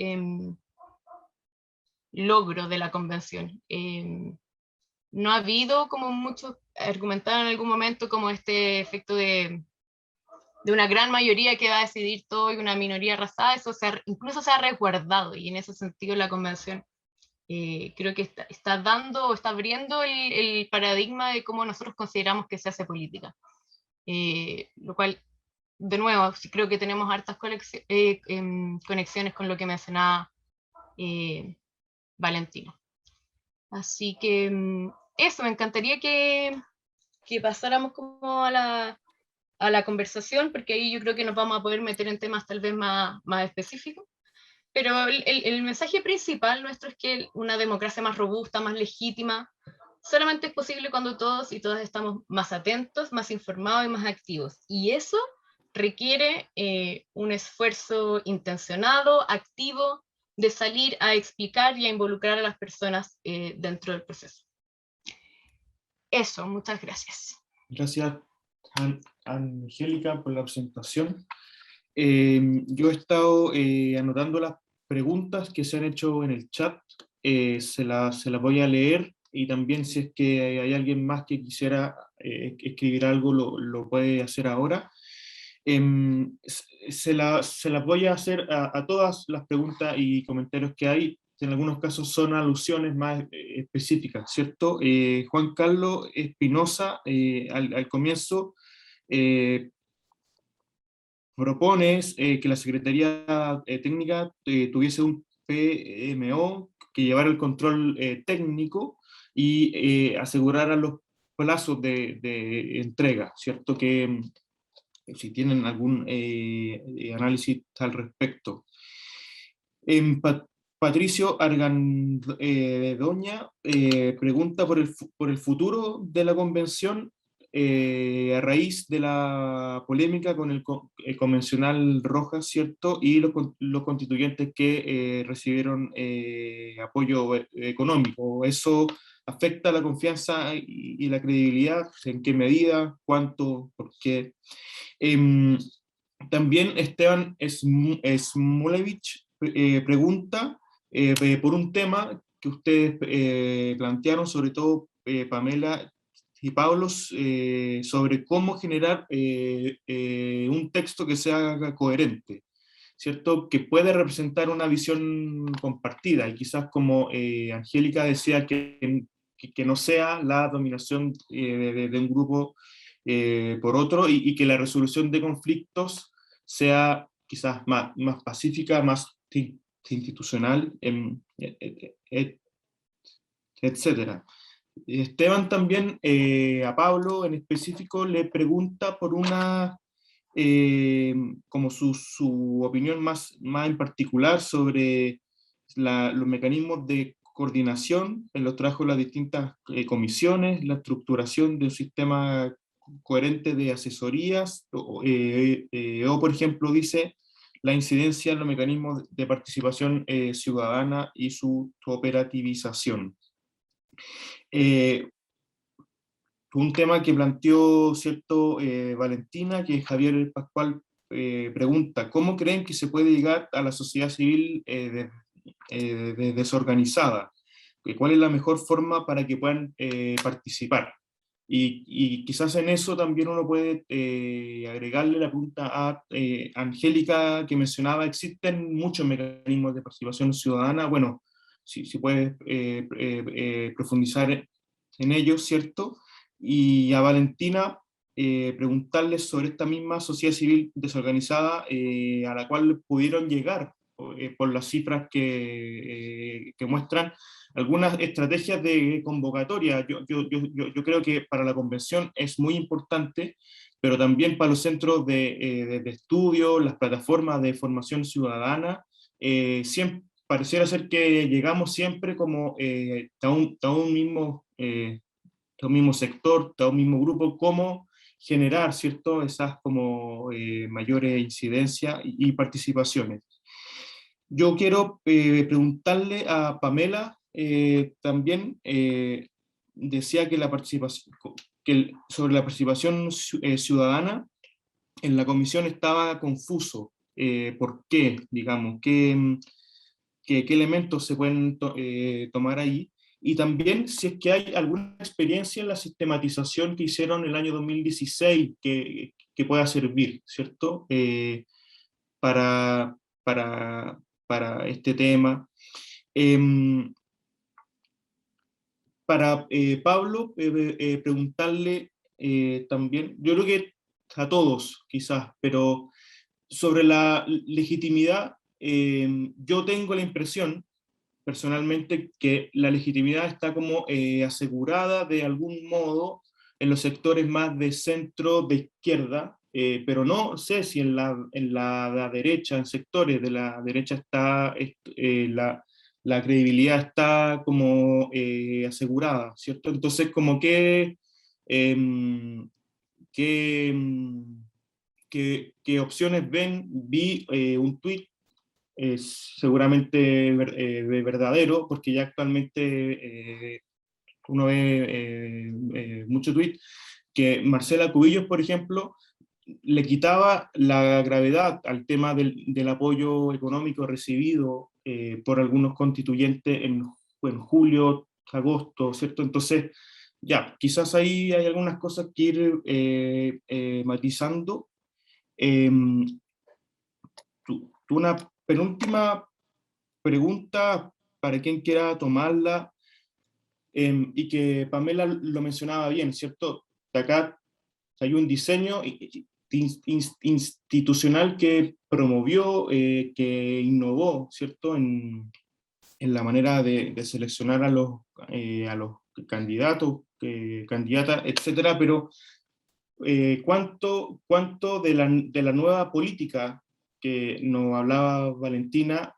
logro de la convención. No ha habido, como muchos argumentaron en algún momento, como este efecto de una gran mayoría que va a decidir todo y una minoría arrasada. Eso incluso se ha resguardado, y en ese sentido la convención creo que está dando o está abriendo el paradigma de cómo nosotros consideramos que se hace política. Lo cual, de nuevo, creo que tenemos hartas conexiones con lo que mencionaba Valentino. Así que eso, me encantaría que pasáramos como a la conversación, porque ahí yo creo que nos vamos a poder meter en temas tal vez más específicos. Pero el mensaje principal nuestro es que una democracia más robusta, más legítima, solamente es posible cuando todos y todas estamos más atentos, más informados y más activos. Y eso requiere un esfuerzo intencionado, activo, de salir a explicar y a involucrar a las personas dentro del proceso. Eso, muchas gracias. Gracias, Angélica, por la presentación. Yo he estado anotando las preguntas que se han hecho en el chat, se las voy a leer, y también si es que hay alguien más que quisiera escribir algo, lo puede hacer ahora. Se las voy a hacer a todas las preguntas y comentarios que hay. En algunos casos son alusiones más específicas, ¿cierto? Juan Carlos Espinosa, al comienzo, propones que la Secretaría Técnica tuviese un PMO que llevara el control técnico y asegurara los plazos de entrega, ¿cierto? Que si tienen algún análisis al respecto. Patricio Argandoña pregunta por el futuro de la convención a raíz de la polémica con el convencional Rojas, ¿cierto? Y los constituyentes que recibieron apoyo económico. ¿Eso afecta la confianza y la credibilidad? ¿En qué medida? ¿Cuánto? ¿Por qué? También Esteban Smulevich pregunta por un tema que ustedes plantearon, sobre todo Pamela y Pablo, sobre cómo generar un texto que sea coherente, ¿cierto? Que puede representar una visión compartida, y quizás como Angélica decía, que no sea la dominación de un grupo por otro, y que la resolución de conflictos sea quizás más pacífica, más institucional, etcétera. Esteban también, a Pablo en específico, le pregunta por como su opinión más en particular sobre los mecanismos de coordinación en los trabajos de las distintas comisiones, la estructuración de un sistema coherente de asesorías, o por ejemplo, dice, la incidencia en los mecanismos de participación ciudadana y su operativización. Un tema que planteó, ¿cierto?, Valentina, que Javier Pascual pregunta: ¿cómo creen que se puede llegar a la sociedad civil desorganizada? ¿Cuál es la mejor forma para que puedan participar? Y quizás en eso también uno puede agregarle la pregunta a Angélica, que mencionaba, existen muchos mecanismos de participación ciudadana. Bueno, si puedes profundizar en ellos, ¿cierto? Y a Valentina preguntarles sobre esta misma sociedad civil desorganizada a la cual pudieron llegar por las cifras que muestran algunas estrategias de convocatoria. Yo creo que para la convención es muy importante, pero también para los centros de estudio, las plataformas de formación ciudadana, siempre, pareciera ser que llegamos siempre como a un mismo sector, a un mismo grupo, cómo generar, ¿cierto?, esas como mayores incidencias y participaciones. Yo quiero preguntarle a Pamela también, decía que la participación, sobre la participación ciudadana en la comisión estaba confuso. ¿Por qué? Digamos, ¿qué elementos se pueden tomar ahí? Y también si es que hay alguna experiencia en la sistematización que hicieron el año 2016 que pueda servir, ¿cierto? Para, para este tema. Para Pablo, preguntarle también, yo creo que a todos quizás, pero sobre la legitimidad, yo tengo la impresión personalmente que la legitimidad está como asegurada de algún modo en los sectores más de centro, de izquierda, pero no sé si en la derecha, en sectores de la derecha está la credibilidad está como asegurada, ¿cierto? Entonces, como ¿qué opciones ven? Vi un tuit seguramente verdadero, porque ya actualmente uno ve mucho tuit, que Marcela Cubillos, por ejemplo, le quitaba la gravedad al tema del apoyo económico recibido por algunos constituyentes en julio, agosto, ¿cierto? Entonces, ya, quizás ahí hay algunas cosas que ir matizando. Una penúltima pregunta para quien quiera tomarla, y que Pamela lo mencionaba bien, ¿cierto? De acá hay un diseño institucional que promovió, que innovó, ¿cierto? En la manera de seleccionar a los candidatos, candidatas, etcétera, pero ¿cuánto de la nueva política que nos hablaba Valentina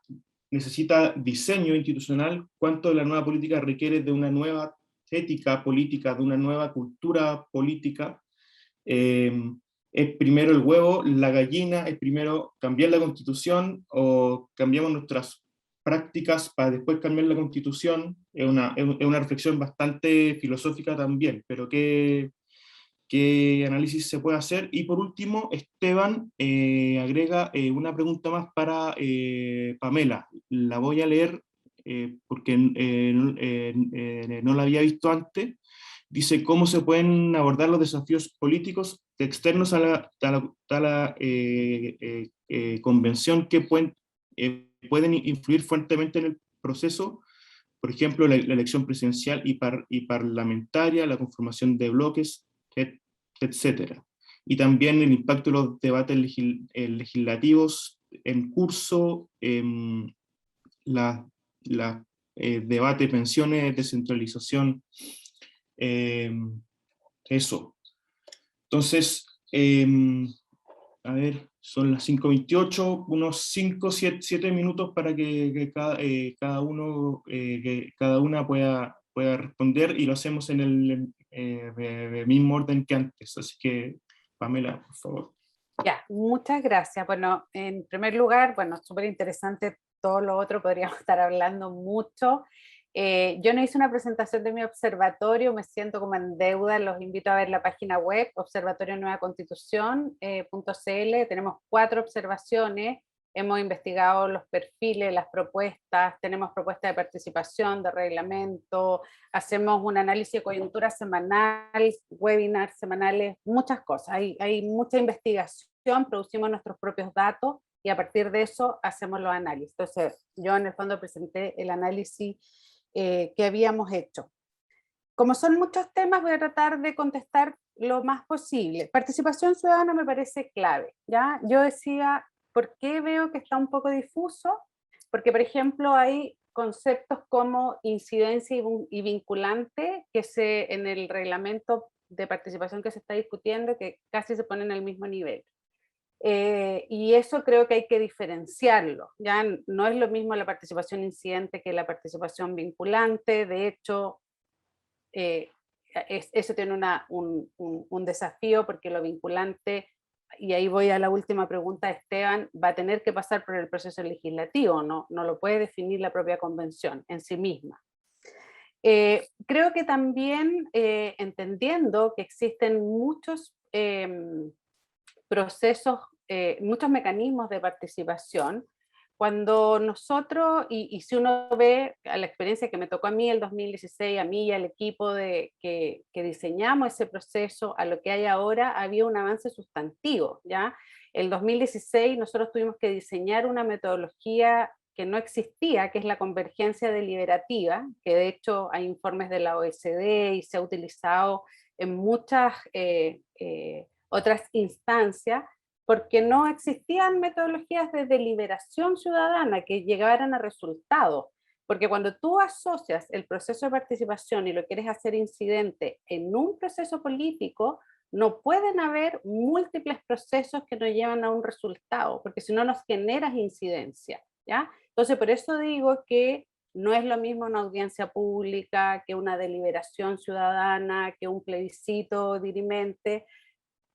necesita diseño institucional? ¿Cuánto de la nueva política requiere de una nueva ética política, de una nueva cultura política? ¿Es primero el huevo, la gallina? ¿Es primero cambiar la Constitución o cambiamos nuestras prácticas para después cambiar la Constitución? Es una reflexión bastante filosófica también, pero ¿qué análisis se puede hacer? Y por último, Esteban agrega una pregunta más para Pamela. La voy a leer porque no la había visto antes. Dice, ¿cómo se pueden abordar los desafíos políticos externos a la convención que pueden influir fuertemente en el proceso? Por ejemplo, la elección presidencial y parlamentaria, la conformación de bloques, etcétera. Y también el impacto de los debates legislativos en curso, debate, pensiones, descentralización, eso. Entonces, a ver, son las 5:28, unos 5-7 minutos para que cada una pueda responder, y lo hacemos en el mismo orden que antes. Así que, Pamela, por favor. Ya, muchas gracias. Bueno, en primer lugar, bueno, súper interesante todo lo otro, podríamos estar hablando mucho. Yo no hice una presentación de mi observatorio, me siento como en deuda, los invito a ver la página web, observatorionuevaconstitución.cl. Tenemos 4 observaciones, hemos investigado los perfiles, las propuestas, tenemos propuestas de participación, de reglamento, hacemos un análisis de coyuntura semanal, webinars semanales, muchas cosas, hay mucha investigación, producimos nuestros propios datos y a partir de eso hacemos los análisis. Entonces, yo en el fondo presenté el análisis que habíamos hecho. Como son muchos temas, voy a tratar de contestar lo más posible. Participación ciudadana me parece clave, ¿ya? Yo decía, ¿por qué veo que está un poco difuso? Porque, por ejemplo, hay conceptos como incidencia y vinculante que en el reglamento de participación que se está discutiendo, que casi se ponen al mismo nivel. Y eso creo que hay que diferenciarlo, ¿ya? No es lo mismo la participación incidente que la participación vinculante. De hecho, eso tiene un desafío, porque lo vinculante, y ahí voy a la última pregunta de Esteban, va a tener que pasar por el proceso legislativo, no lo puede definir la propia convención en sí misma. Creo que también, entendiendo que existen muchos procesos, muchos mecanismos de participación, cuando nosotros, y si uno ve a la experiencia que me tocó a mí el 2016, a mí y al equipo que diseñamos ese proceso, a lo que hay ahora, había un avance sustantivo, ¿ya? El 2016 nosotros tuvimos que diseñar una metodología que no existía, que es la convergencia deliberativa, que de hecho hay informes de la OECD y se ha utilizado en muchas otras instancias, porque no existían metodologías de deliberación ciudadana que llegaran a resultados. Porque cuando tú asocias el proceso de participación y lo quieres hacer incidente en un proceso político, no pueden haber múltiples procesos que nos llevan a un resultado, porque si no nos generas incidencia, ¿ya? Entonces, por eso digo que no es lo mismo una audiencia pública que una deliberación ciudadana, que un plebiscito dirimente.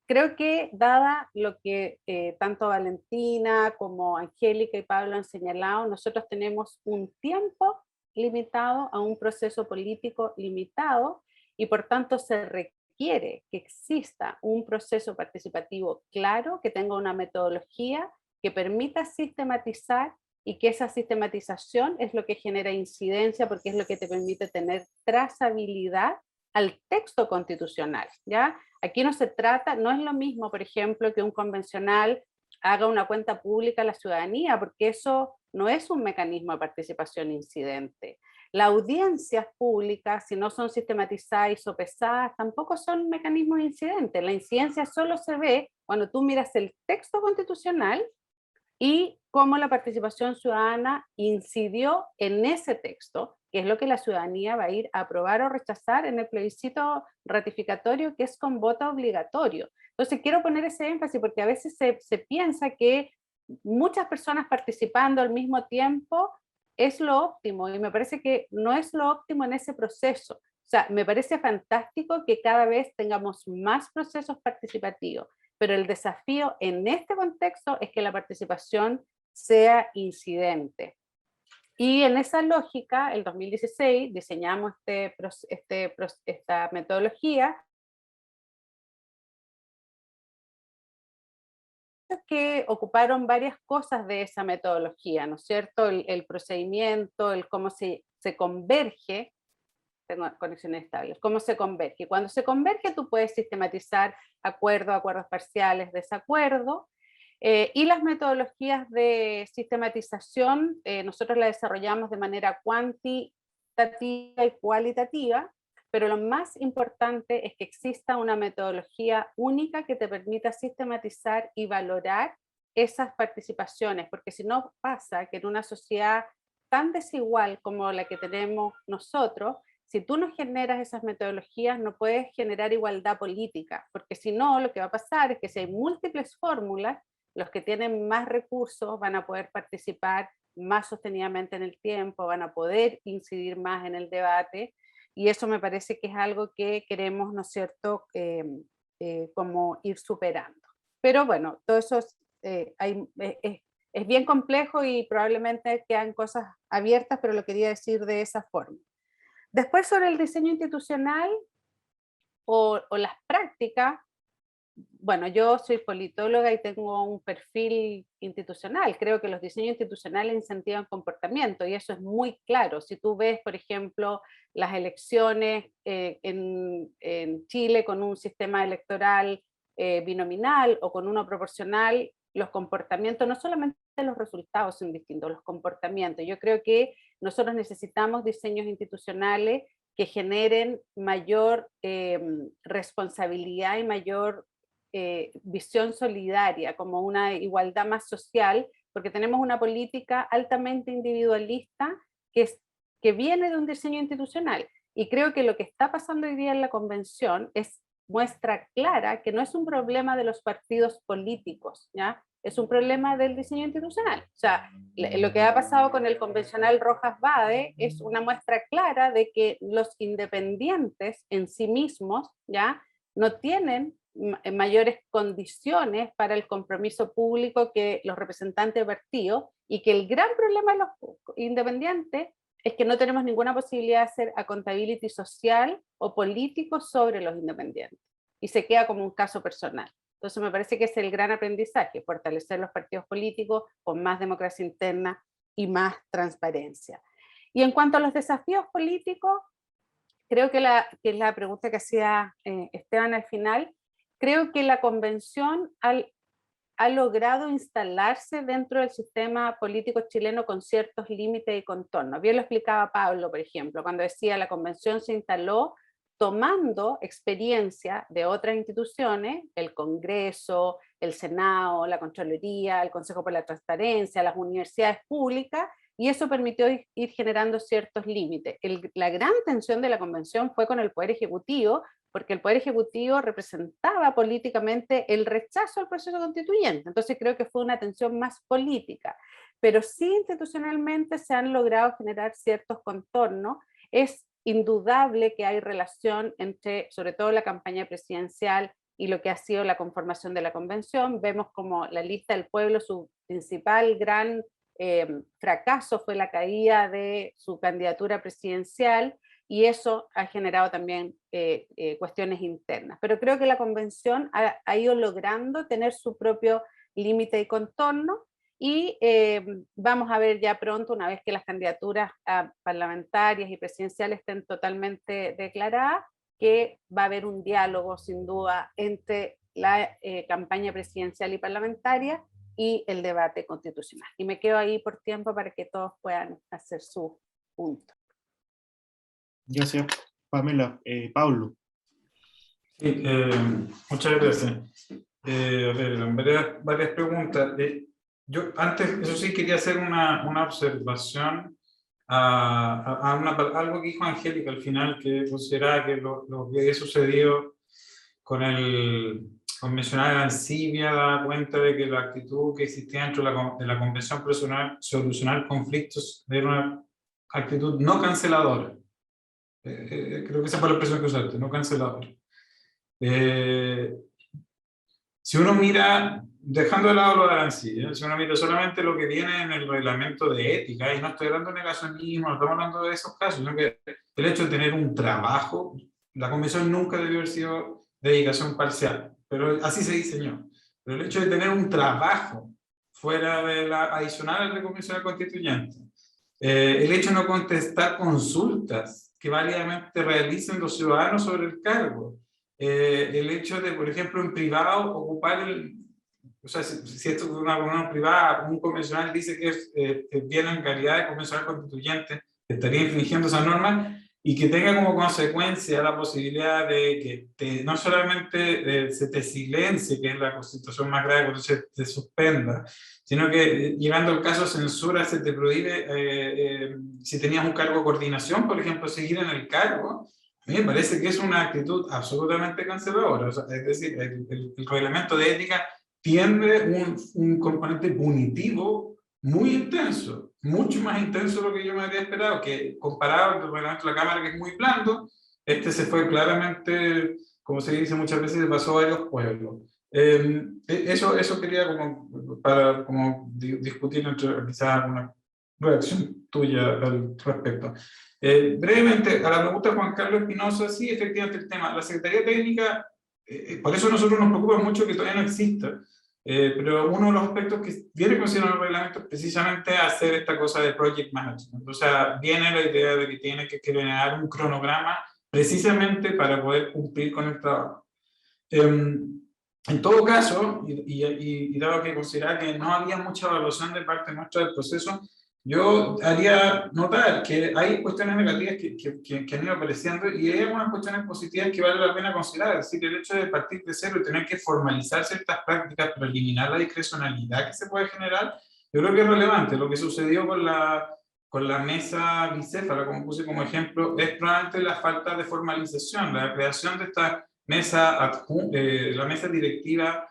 Creo que dada lo que tanto Valentina como Angélica y Pablo han señalado, nosotros tenemos un tiempo limitado a un proceso político limitado, y por tanto se requiere que exista un proceso participativo claro, que tenga una metodología que permita sistematizar, y que esa sistematización es lo que genera incidencia, porque es lo que te permite tener trazabilidad al texto constitucional, ¿ya? Aquí no se trata, no es lo mismo, por ejemplo, que un convencional haga una cuenta pública a la ciudadanía, porque eso no es un mecanismo de participación incidente. Las audiencias públicas, si no son sistematizadas y sopesadas, tampoco son mecanismos incidentes. La incidencia solo se ve cuando tú miras el texto constitucional y cómo la participación ciudadana incidió en ese texto, que es lo que la ciudadanía va a ir a aprobar o rechazar en el plebiscito ratificatorio, que es con voto obligatorio. Entonces quiero poner ese énfasis, porque a veces se piensa que muchas personas participando al mismo tiempo es lo óptimo, y me parece que no es lo óptimo en ese proceso. O sea, me parece fantástico que cada vez tengamos más procesos participativos, pero el desafío en este contexto es que la participación sea incidente. Y en esa lógica, el 2016 diseñamos esta metodología, que ocuparon varias cosas de esa metodología, ¿no es cierto? El procedimiento, el cómo se converge, tengo conexiones estables, cómo se converge. Cuando se converge, tú puedes sistematizar acuerdos parciales, desacuerdo, y las metodologías de sistematización, nosotros las desarrollamos de manera cuantitativa y cualitativa, pero lo más importante es que exista una metodología única que te permita sistematizar y valorar esas participaciones, porque si no pasa que en una sociedad tan desigual como la que tenemos nosotros, si tú no generas esas metodologías, no puedes generar igualdad política, porque si no, lo que va a pasar es que si hay múltiples fórmulas, los que tienen más recursos van a poder participar más sostenidamente en el tiempo, van a poder incidir más en el debate, y eso me parece que es algo que queremos, ¿no es cierto?, como ir superando. Pero bueno, todo eso es bien complejo y probablemente quedan cosas abiertas, pero lo quería decir de esa forma. Después, sobre el diseño institucional o las prácticas, bueno, yo soy politóloga y tengo un perfil institucional. Creo que los diseños institucionales incentivan comportamiento, y eso es muy claro. Si tú ves, por ejemplo, las elecciones en Chile con un sistema electoral binominal o con uno proporcional, los comportamientos, no solamente los resultados son distintos, los comportamientos. Yo creo que nosotros necesitamos diseños institucionales que generen mayor responsabilidad y mayor visión solidaria, como una igualdad más social, porque tenemos una política altamente individualista que viene de un diseño institucional. Y creo que lo que está pasando hoy día en la convención es muestra clara que no es un problema de los partidos políticos, ¿ya? Es un problema del diseño institucional. O sea, lo que ha pasado con el convencional Rojas Bade es una muestra clara de que los independientes en sí mismos, ¿ya?, no tienen mayores condiciones para el compromiso público que los representantes de partidos, y que el gran problema de los independientes es que no tenemos ninguna posibilidad de hacer accountability social o político sobre los independientes, y se queda como un caso personal. Entonces me parece que es el gran aprendizaje, fortalecer los partidos políticos con más democracia interna y más transparencia. Y en cuanto a los desafíos políticos, creo que es la pregunta que hacía Esteban al final, creo que la convención ha logrado instalarse dentro del sistema político chileno con ciertos límites y contornos. Bien lo explicaba Pablo, por ejemplo, cuando decía la convención se instaló tomando experiencia de otras instituciones, el Congreso, el Senado, la Contraloría, el Consejo por la Transparencia, las universidades públicas, y eso permitió ir generando ciertos límites. La gran tensión de la convención fue con el Poder Ejecutivo, porque el Poder Ejecutivo representaba políticamente el rechazo al proceso constituyente. Entonces creo que fue una tensión más política, pero sí institucionalmente se han logrado generar ciertos contornos. Es indudable que hay relación entre, sobre todo, la campaña presidencial y lo que ha sido la conformación de la convención. Vemos como la lista del pueblo, su principal gran fracaso fue la caída de su candidatura presidencial, y eso ha generado también cuestiones internas. Pero creo que la convención ha ido logrando tener su propio límite y contorno, y vamos a ver ya pronto, una vez que las candidaturas parlamentarias y presidenciales estén totalmente declaradas, que va a haber un diálogo sin duda entre la campaña presidencial y parlamentaria y el debate constitucional. Y me quedo ahí por tiempo para que todos puedan hacer su punto. Gracias, Pamela. Pablo. Sí, muchas gracias. A ver, varias preguntas. Yo antes, eso sí, quería hacer una observación a algo que dijo Angélica al final, que consideraba que lo que había sucedido con el convencional Arancibia daba cuenta de que la actitud que existía dentro de la Convención para solucionar conflictos era una actitud no canceladora. Creo que esa fue la expresión que usaste, no canceladora. Si uno mira, dejando de lado lo de Arancibia, si uno mira solamente lo que viene en el reglamento de ética, y no estoy hablando de negacionismo, no estamos hablando de esos casos, sino que el hecho de tener un trabajo, la convención nunca debió haber sido dedicación parcial, pero así se diseñó. Pero el hecho de tener un trabajo fuera de la adicional al convencional constituyente, el hecho de no contestar consultas que válidamente realicen los ciudadanos sobre el cargo, el hecho de, por ejemplo, en privado ocupar o sea, si esto es una reunión privada, un convencional dice que viene en calidad de convencional constituyente, estaría infringiendo esa norma, y que tenga como consecuencia la posibilidad de que no solamente se te silencie, que es la constitución más grave, cuando se te suspenda, sino que llegando al caso de censura se te prohíbe, si tenías un cargo de coordinación, por ejemplo, seguir en el cargo. A mí me parece que es una actitud absolutamente canceladora. O sea, es decir, el reglamento de ética tiene un componente punitivo muy intenso, mucho más intenso de lo que yo me había esperado, que comparado con el reglamento de la Cámara, que es muy blando, este se fue claramente, como se dice muchas veces, se pasó a los pueblos. Eso quería como discutir entre quizás una reacción tuya al respecto. Brevemente, a la pregunta de Juan Carlos Espinosa, sí, efectivamente el tema, la Secretaría Técnica, por eso a nosotros nos preocupa mucho que todavía no exista, pero uno de los aspectos que viene considerado en el reglamento es precisamente hacer esta cosa de project management. O sea, viene la idea de que tiene que crear un cronograma precisamente para poder cumplir con el trabajo. En todo caso, y dado que consideraba que no había mucha evaluación de parte nuestra del proceso, yo haría notar que hay cuestiones negativas que han ido apareciendo y hay algunas cuestiones positivas que vale la pena considerar. Es decir, el hecho de partir de cero y tener que formalizar ciertas prácticas para eliminar la discrecionalidad que se puede generar, yo creo que es relevante. Lo que sucedió con la mesa bicéfala, como puse como ejemplo, es probablemente la falta de formalización, la creación de esta mesa, la mesa directiva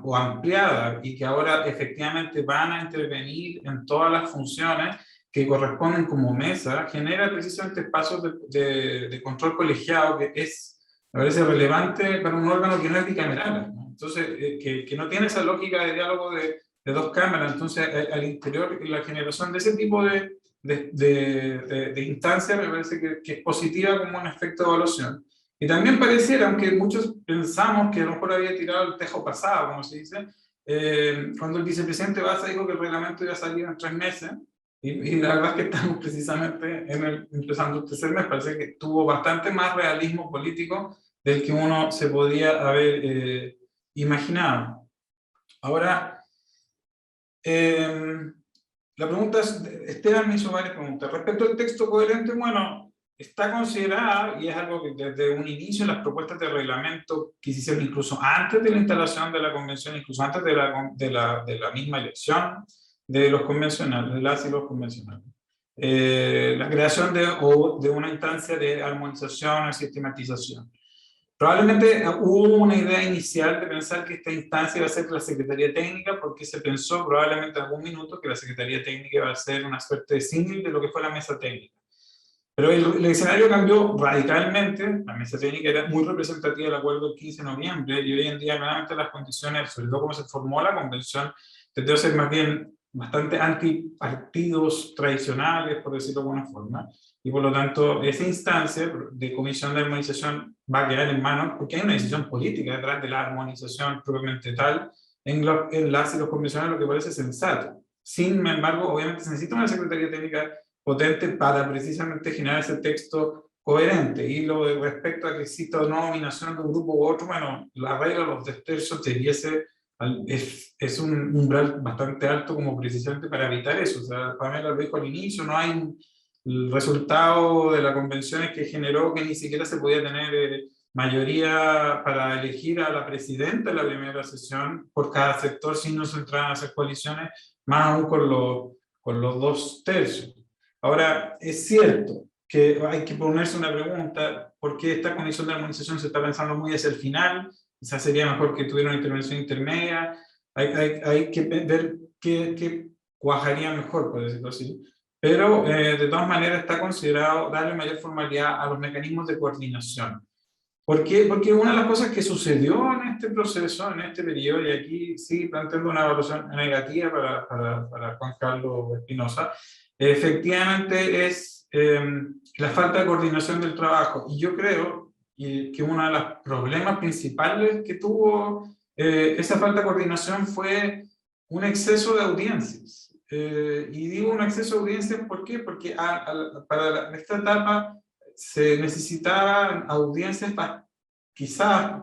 o ampliada, y que ahora efectivamente van a intervenir en todas las funciones que corresponden como mesa, genera precisamente espacios de control colegiado que me parece relevante para un órgano que no es bicameral, ¿no? Entonces, que no tiene esa lógica de diálogo de dos cámaras. Entonces, al interior, la generación de ese tipo de instancias me parece que es positiva como un efecto de evaluación. Y también pareciera, aunque muchos pensamos que a lo mejor había tirado el tejo pasado, como se dice, cuando el vicepresidente Baza dijo que el reglamento iba a salir en 3 meses, y la verdad es que estamos precisamente empezando el tercer mes, parece que tuvo bastante más realismo político del que uno se podía haber imaginado. Ahora, la pregunta es, Esteban me hizo varias preguntas. Respecto al texto coherente, bueno, está considerada, y es algo que desde un inicio en las propuestas de reglamento que se hicieron incluso antes de la instalación de la convención, incluso antes de la misma elección de los convencionales, de las y los convencionales. La creación de una instancia de armonización o sistematización. Probablemente hubo una idea inicial de pensar que esta instancia iba a ser la Secretaría Técnica, porque se pensó probablemente en algún minuto que la Secretaría Técnica iba a ser una suerte de símil de lo que fue la Mesa Técnica. Pero el escenario cambió radicalmente. La Mesa Técnica era muy representativa del acuerdo del 15 de noviembre, y hoy en día claramente las condiciones, sobre todo cómo se formó la convención, tendió a ser más bien bastante antipartidos tradicionales, por decirlo de alguna forma, y por lo tanto esa instancia de comisión de armonización va a quedar en manos, porque hay una decisión política detrás de la armonización propiamente tal, en las y los convencionales, lo que parece sensato. Sin embargo, obviamente se necesita una Secretaría Técnica potente para precisamente generar ese texto coherente. Y lo de respecto a que exista o no nominación de un grupo u otro, bueno, la regla de los 2 tercios es un umbral bastante alto como precisamente para evitar eso. O sea, Pamela lo dijo al inicio, no hay el resultado de la convención es que generó que ni siquiera se podía tener mayoría para elegir a la presidenta en la primera sesión por cada sector si no se entraban a hacer coaliciones, más aún con los 2 tercios. Ahora, es cierto que hay que ponerse una pregunta: ¿por qué esta comisión de armonización se está pensando muy hacia el final? Quizás sería mejor que tuviera una intervención intermedia. Hay que ver qué cuajaría mejor, por decirlo así. Pero de todas maneras está considerado darle mayor formalidad a los mecanismos de coordinación. ¿Por qué? Porque una de las cosas que sucedió en este proceso, en este periodo, y aquí sí planteando una evaluación negativa para Juan Carlos Espinosa, efectivamente es la falta de coordinación del trabajo. Y yo creo que uno de los problemas principales que tuvo esa falta de coordinación fue un exceso de audiencias. Y digo un exceso de audiencias, ¿por qué? Porque para esta etapa se necesitaban audiencias quizás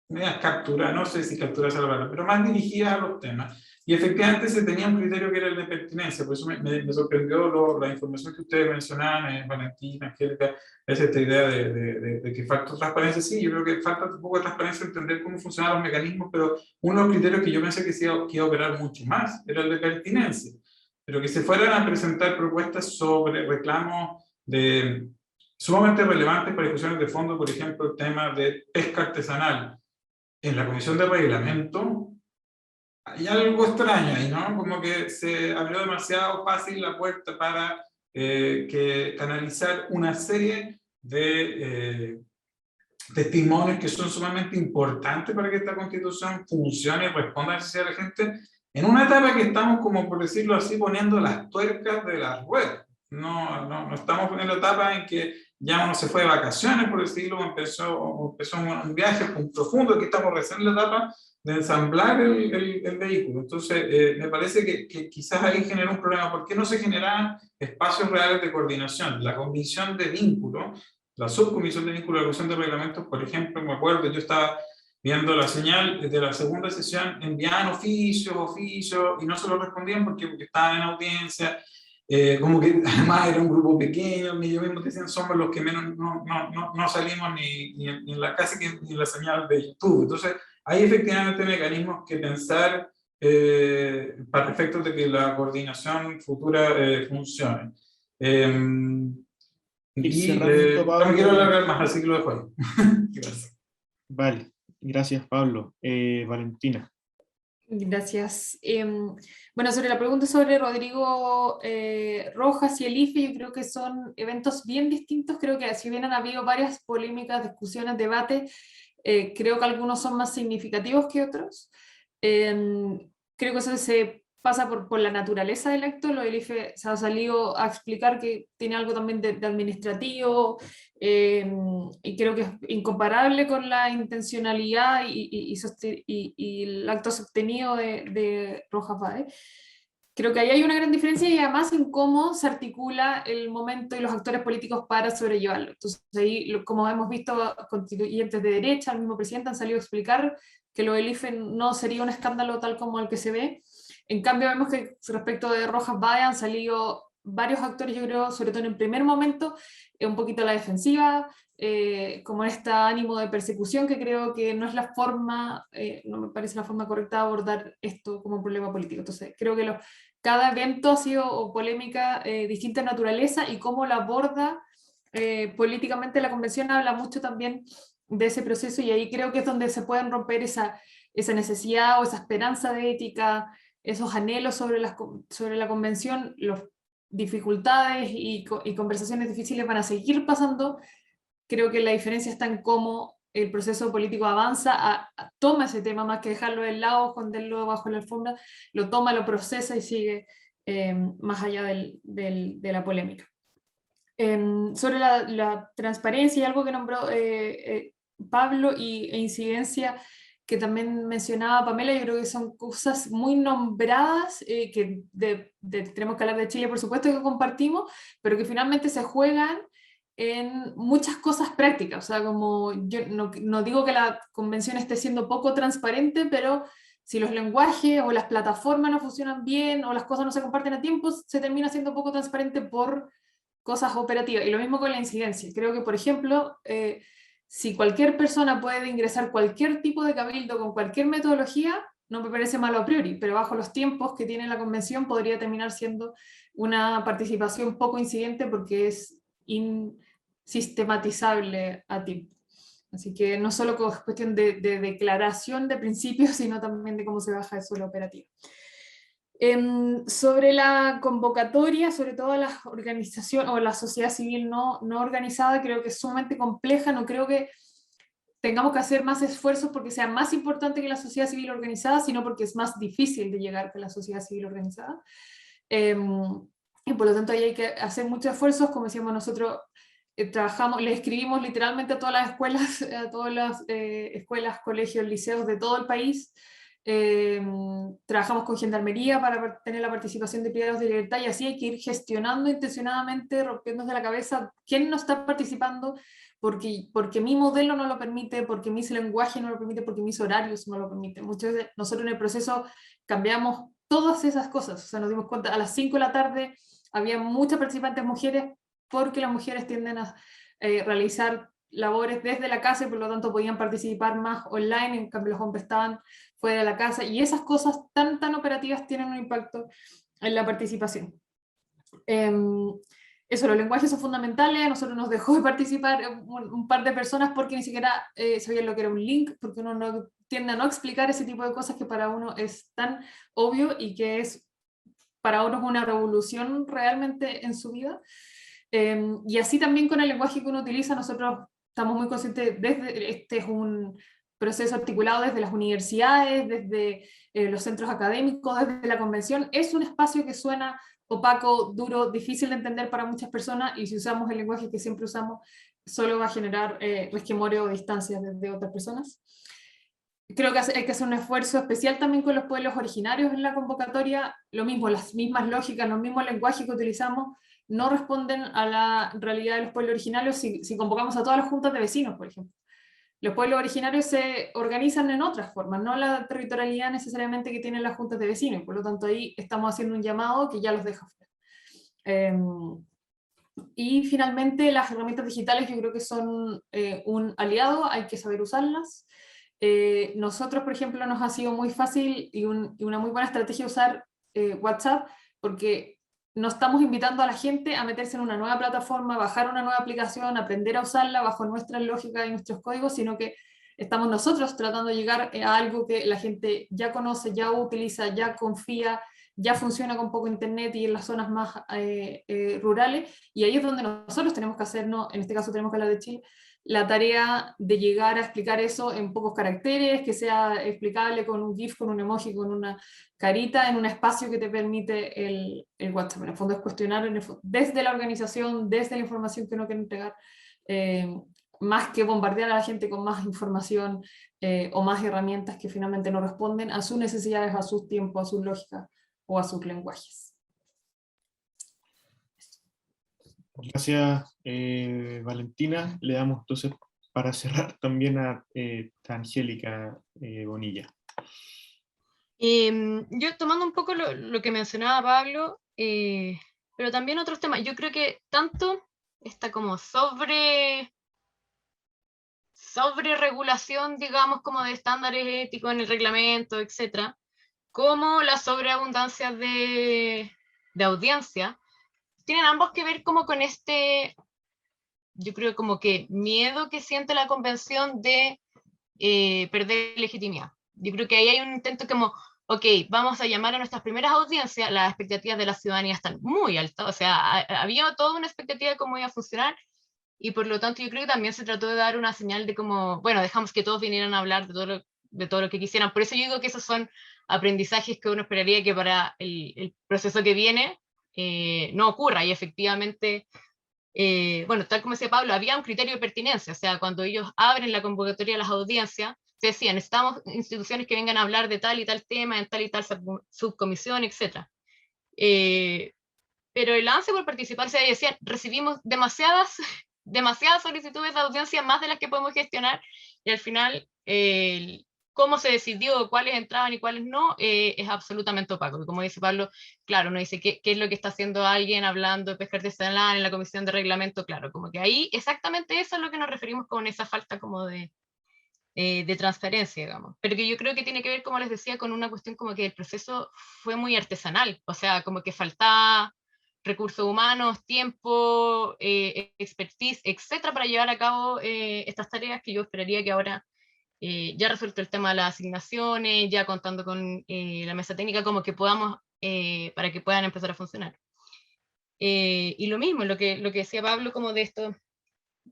medias capturas, no sé si capturas es la palabra, pero más dirigidas a los temas. Y efectivamente se tenía un criterio que era el de pertinencia. Por eso me sorprendió la información que ustedes mencionaban, Valentina, Angélica, es esta idea de que falta transparencia. Sí, yo creo que falta un poco de transparencia, entender cómo funcionan los mecanismos, pero uno de los criterios que yo pensé que iba a operar mucho más era el de pertinencia. Pero que se fueran a presentar propuestas sobre reclamos sumamente relevantes para discusiones de fondo, por ejemplo, el tema de pesca artesanal. En la comisión de reglamento hay algo extraño ahí, ¿no? Como que se abrió demasiado fácil la puerta para canalizar una serie de testimonios que son sumamente importantes para que esta constitución funcione y responda a la necesidad de la gente, en una etapa que estamos, como por decirlo así, poniendo las tuercas de las ruedas. No estamos en la etapa en que ya uno se fue de vacaciones, por decirlo, empezó un viaje profundo. Aquí estamos recién en la etapa de ensamblar el vehículo. Entonces, me parece que quizás ahí genera un problema. ¿Por qué no se generan espacios reales de coordinación? La comisión de vínculo, la subcomisión de vínculo de la comisión de reglamentos, por ejemplo, me acuerdo, yo estaba viendo la señal de la segunda sesión, enviaban oficios, y no se lo respondían porque estaban en audiencia. como que además era un grupo pequeño, ni ellos mismos decían somos los que menos no salimos ni en la casi que ni en la señal de YouTube. Entonces hay efectivamente mecanismos que pensar para efectos de que la coordinación futura funcione. Ir Y cerrando, no me quiero Pablo. alargar más, así que lo dejo ahí. Gracias. Vale, gracias Pablo. Valentina. Gracias. Bueno, sobre la pregunta sobre Rodrigo Rojas y el IFE, yo creo que son eventos bien distintos. Creo que si bien han habido varias polémicas, discusiones, debates, creo que algunos son más significativos que otros. Creo que eso se pasa por la naturaleza del acto. Lo del IFE se ha salido a explicar que tiene algo también de administrativo, y creo que es incomparable con la intencionalidad y el acto sostenido de Rojas Báez. Creo que ahí hay una gran diferencia y además en cómo se articula el momento y los actores políticos para sobrellevarlo. Entonces ahí, como hemos visto, constituyentes de derecha, el mismo presidente han salido a explicar que lo del IFE no sería un escándalo tal como el que se ve. En cambio vemos que respecto de Rojas Báez han salido varios actores, yo creo, sobre todo en el primer momento, un poquito a la defensiva, como este ánimo de persecución, que creo que no es la forma, no me parece la forma correcta de abordar esto como un problema político. Entonces creo que cada evento ha sido polémica distinta naturaleza y cómo la aborda políticamente la convención habla mucho también de ese proceso, y ahí creo que es donde se pueden romper esa necesidad o esa esperanza de ética, esos anhelos sobre la convención. Las dificultades y conversaciones difíciles van a seguir pasando. Creo que la diferencia está en cómo el proceso político avanza, toma ese tema más que dejarlo de lado, esconderlo bajo la alfombra, lo toma, lo procesa y sigue más allá de la polémica. Sobre la transparencia y algo que nombró Pablo e incidencia que también mencionaba Pamela, yo creo que son cosas muy nombradas que tenemos que hablar de Chile, por supuesto, que compartimos, pero que finalmente se juegan en muchas cosas prácticas. O sea, como yo no digo que la convención esté siendo poco transparente, pero si los lenguajes o las plataformas no funcionan bien o las cosas no se comparten a tiempo, se termina siendo poco transparente por cosas operativas. Y lo mismo con la incidencia. Creo que, por ejemplo, si cualquier persona puede ingresar cualquier tipo de cabildo con cualquier metodología, no me parece malo a priori, pero bajo los tiempos que tiene la convención podría terminar siendo una participación poco incidente porque es insistematizable a tiempo. Así que no solo es cuestión de declaración de principios, sino también de cómo se baja eso a la operativa. Sobre la convocatoria, sobre todo las organizaciones o la sociedad civil no organizada, creo que es sumamente compleja. No creo que tengamos que hacer más esfuerzos porque sea más importante que la sociedad civil organizada, sino porque es más difícil de llegar que la sociedad civil organizada. Y por lo tanto ahí hay que hacer muchos esfuerzos. Como decíamos nosotros, trabajamos, le escribimos literalmente a todas las escuelas, escuelas, colegios, liceos de todo el país. Trabajamos con Gendarmería para tener la participación de privados de libertad, y así hay que ir gestionando intencionadamente, rompiéndose la cabeza quién no está participando, porque mi modelo no lo permite, porque mi lenguaje no lo permite, porque mis horarios no lo permiten. Muchas veces nosotros en el proceso cambiamos todas esas cosas. O sea, nos dimos cuenta a las 5 de la tarde había muchas participantes mujeres, porque las mujeres tienden a realizar labores desde la casa y por lo tanto podían participar más online, en cambio los hombres estaban fuera de la casa, y esas cosas tan operativas tienen un impacto en la participación. Eso, los lenguajes son fundamentales. A nosotros nos dejó de participar un par de personas porque ni siquiera sabían lo que era un link, porque uno no tiende a no explicar ese tipo de cosas que para uno es tan obvio y que es para uno es una revolución realmente en su vida. Y así también con el lenguaje que uno utiliza, nosotros estamos muy conscientes, este es un proceso articulado desde las universidades, desde los centros académicos, desde la convención. Es un espacio que suena opaco, duro, difícil de entender para muchas personas, y si usamos el lenguaje que siempre usamos, solo va a generar resquemor o distancia desde otras personas. Creo que hay que hacer un esfuerzo especial también con los pueblos originarios en la convocatoria. Lo mismo, las mismas lógicas, los mismos lenguajes que utilizamos no responden a la realidad de los pueblos originarios si convocamos a todas las juntas de vecinos, por ejemplo. Los pueblos originarios se organizan en otras formas, no la territorialidad necesariamente que tienen las juntas de vecinos, y por lo tanto ahí estamos haciendo un llamado que ya los deja fuera. Y finalmente las herramientas digitales yo creo que son un aliado, hay que saber usarlas. Nosotros, por ejemplo, nos ha sido muy fácil y una muy buena estrategia usar WhatsApp, porque no estamos invitando a la gente a meterse en una nueva plataforma, bajar una nueva aplicación, aprender a usarla bajo nuestras lógicas y nuestros códigos, sino que estamos nosotros tratando de llegar a algo que la gente ya conoce, ya utiliza, ya confía, ya funciona con poco internet y en las zonas más rurales, y ahí es donde nosotros tenemos que hacernos, en este caso tenemos que hablar de Chile, la tarea de llegar a explicar eso en pocos caracteres, que sea explicable con un GIF, con un emoji, con una carita, en un espacio que te permite el WhatsApp. En el fondo es cuestionar desde la organización, desde la información que uno quiere entregar, más que bombardear a la gente con más información o más herramientas que finalmente no responden a sus necesidades, a sus tiempos, a sus lógicas o a sus lenguajes. Gracias, Valentina. Le damos entonces para cerrar también a Angélica Bonilla. Yo tomando un poco lo que mencionaba Pablo, pero también otros temas, yo creo que tanto esta como sobre regulación, digamos, como de estándares éticos en el reglamento, etcétera, como la sobreabundancia de audiencia, tienen ambos que ver como con este, yo creo como que miedo que siente la convención de perder legitimidad. Yo creo que ahí hay un intento como, ok, vamos a llamar a nuestras primeras audiencias, las expectativas de la ciudadanía están muy altas, o sea, había toda una expectativa de cómo iba a funcionar, y por lo tanto yo creo que también se trató de dar una señal de como, bueno, dejamos que todos vinieran a hablar de todo lo que quisieran. Por eso yo digo que esos son aprendizajes que uno esperaría que para el proceso que viene no ocurra, y efectivamente, bueno, tal como decía Pablo, había un criterio de pertinencia, o sea, cuando ellos abren la convocatoria a las audiencias, se decía, necesitamos instituciones que vengan a hablar de tal y tal tema, en tal y tal subcomisión, etc. Pero el avance por participar se decía, recibimos demasiadas solicitudes de audiencia, más de las que podemos gestionar, y al final cómo se decidió cuáles entraban y cuáles no es absolutamente opaco. Y como dice Pablo, claro, no dice qué es lo que está haciendo alguien hablando de pesca artesanal en la comisión de reglamento, claro, como que ahí exactamente eso es lo que nos referimos con esa falta como de transparencia, digamos. Pero que yo creo que tiene que ver, como les decía, con una cuestión como que el proceso fue muy artesanal, o sea, como que faltaba recursos humanos, tiempo, expertise, etcétera, para llevar a cabo estas tareas que yo esperaría que ahora, ya resuelto el tema de las asignaciones, ya contando con la mesa técnica, como que podamos, para que puedan empezar a funcionar. Y lo mismo, lo que decía Pablo, como de esto,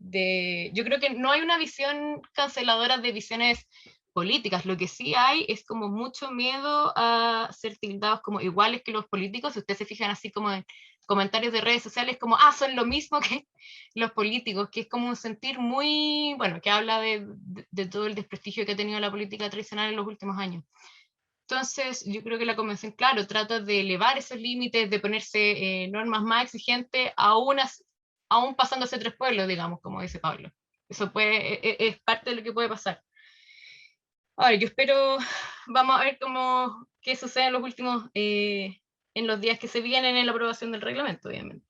yo creo que no hay una visión canceladora de visiones políticas, lo que sí hay es como mucho miedo a ser tildados como iguales que los políticos. Si ustedes se fijan así como en comentarios de redes sociales, como, son lo mismo que los políticos, que es como un sentir muy, bueno, que habla de todo el desprestigio que ha tenido la política tradicional en los últimos años. Entonces, yo creo que la convención, claro, trata de elevar esos límites, de ponerse normas más exigentes, aún pasándose tres pueblos, digamos, como dice Pablo. Eso es parte de lo que puede pasar. Ahora, yo espero, vamos a ver qué sucede en los últimos, en los días que se vienen en la aprobación del reglamento, obviamente.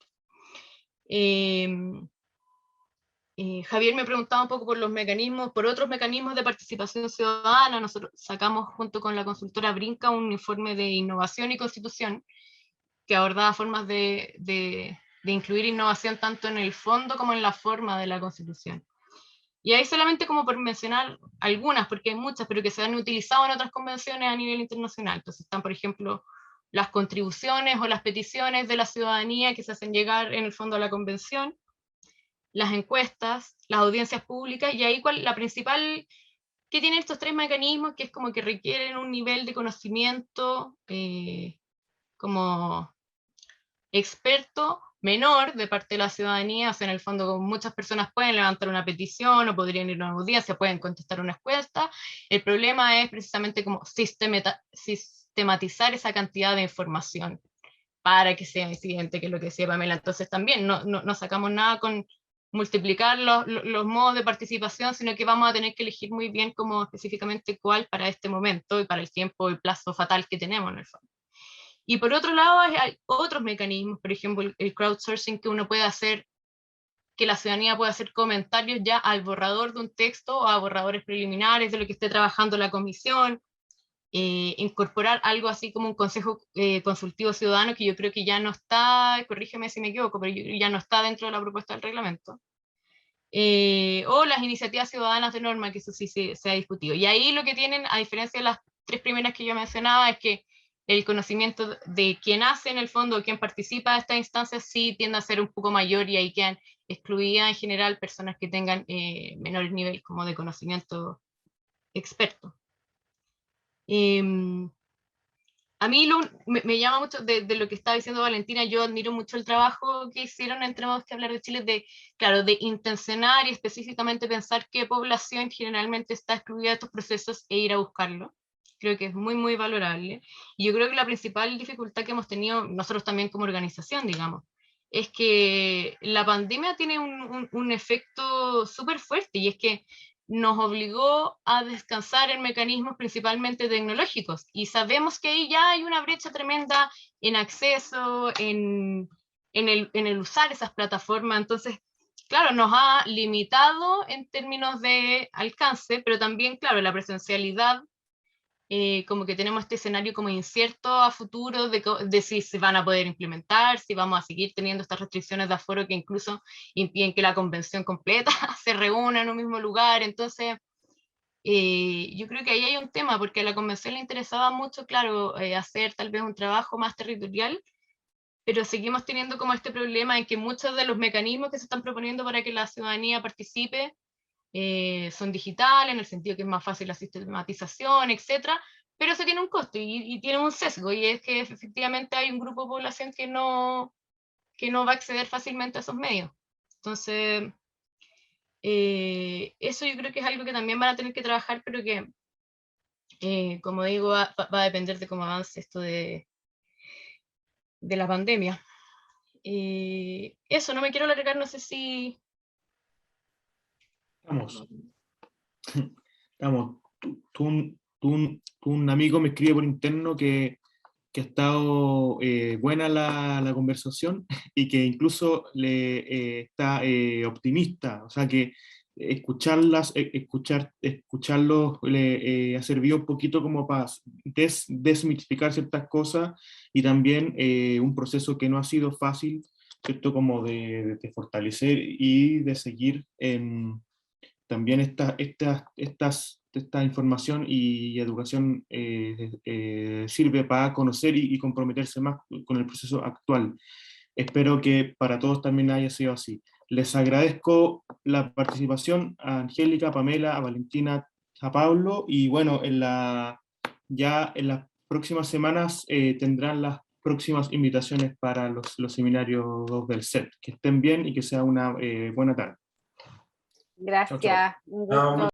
Javier me preguntaba un poco por otros mecanismos de participación ciudadana. Nosotros sacamos junto con la consultora Brinca un informe de innovación y constitución que abordaba formas de incluir innovación tanto en el fondo como en la forma de la Constitución. Y ahí solamente como por mencionar algunas, porque hay muchas, pero que se han utilizado en otras convenciones a nivel internacional. Entonces están, por ejemplo, las contribuciones o las peticiones de la ciudadanía que se hacen llegar en el fondo a la convención, las encuestas, las audiencias públicas, y ahí la principal que tienen estos tres mecanismos, que es como que requieren un nivel de conocimiento como experto menor de parte de la ciudadanía. O sea, en el fondo muchas personas pueden levantar una petición o podrían ir a una audiencia, pueden contestar una encuesta. El problema es precisamente como sistematizar esa cantidad de información para que sea evidente, que es lo que decía Pamela. Entonces también no sacamos nada con multiplicar los modos de participación, sino que vamos a tener que elegir muy bien como específicamente cuál para este momento y para el tiempo y plazo fatal que tenemos en el fondo. Y por otro lado hay otros mecanismos, por ejemplo el crowdsourcing, que uno puede hacer, que la ciudadanía puede hacer comentarios ya al borrador de un texto o a borradores preliminares de lo que esté trabajando la comisión, incorporar algo así como un consejo consultivo ciudadano, que yo creo que ya no está, corrígeme si me equivoco, pero ya no está dentro de la propuesta del reglamento. O las iniciativas ciudadanas de norma, que eso sí se ha discutido. Y ahí lo que tienen, a diferencia de las 3 primeras que yo mencionaba, es que el conocimiento de quién hace en el fondo, quién participa de estas instancias, sí tiende a ser un poco mayor, y ahí quedan excluidas en general personas que tengan menores niveles como de conocimiento experto. A mí me llama mucho de lo que estaba diciendo Valentina. Yo admiro mucho el trabajo que hicieron en Tenemos que Hablar de Chile, claro, de intencionar y específicamente pensar qué población generalmente está excluida de estos procesos e ir a buscarlo. Creo que es muy, muy valorable. Y yo creo que la principal dificultad que hemos tenido nosotros también como organización, digamos, es que la pandemia tiene un efecto súper fuerte, y es que nos obligó a descansar en mecanismos principalmente tecnológicos, y sabemos que ahí ya hay una brecha tremenda en acceso, en el usar esas plataformas. Entonces, claro, nos ha limitado en términos de alcance, pero también, claro, la presencialidad, como que tenemos este escenario como incierto a futuro de si se van a poder implementar, si vamos a seguir teniendo estas restricciones de aforo que incluso impiden que la convención completa se reúna en un mismo lugar. Entonces, yo creo que ahí hay un tema, porque a la convención le interesaba mucho, claro, hacer tal vez un trabajo más territorial, pero seguimos teniendo como este problema en que muchos de los mecanismos que se están proponiendo para que la ciudadanía participe son digitales, en el sentido que es más fácil la sistematización, etcétera, pero eso tiene un costo y tiene un sesgo, y es que efectivamente hay un grupo de población que no va a acceder fácilmente a esos medios. Entonces, eso yo creo que es algo que también van a tener que trabajar, pero que, como digo, va a depender de cómo avance esto de la pandemia. Eso, no me quiero alargar, no sé si... Estamos. Un amigo me escribe por interno que ha estado buena la conversación, y que incluso le está optimista, o sea que escucharlos le ha servido un poquito como para desmitificar ciertas cosas, y también un proceso que no ha sido fácil, ¿cierto? Como de fortalecer y de seguir también esta información y educación sirve para conocer y comprometerse más con el proceso actual. Espero que para todos también haya sido así. Les agradezco la participación a Angélica, a Pamela, a Valentina, a Pablo, y bueno, ya en las próximas semanas tendrán las próximas invitaciones para los seminarios del SET. Que estén bien y que sea una buena tarde. Gracias, Chao, chao. un gusto.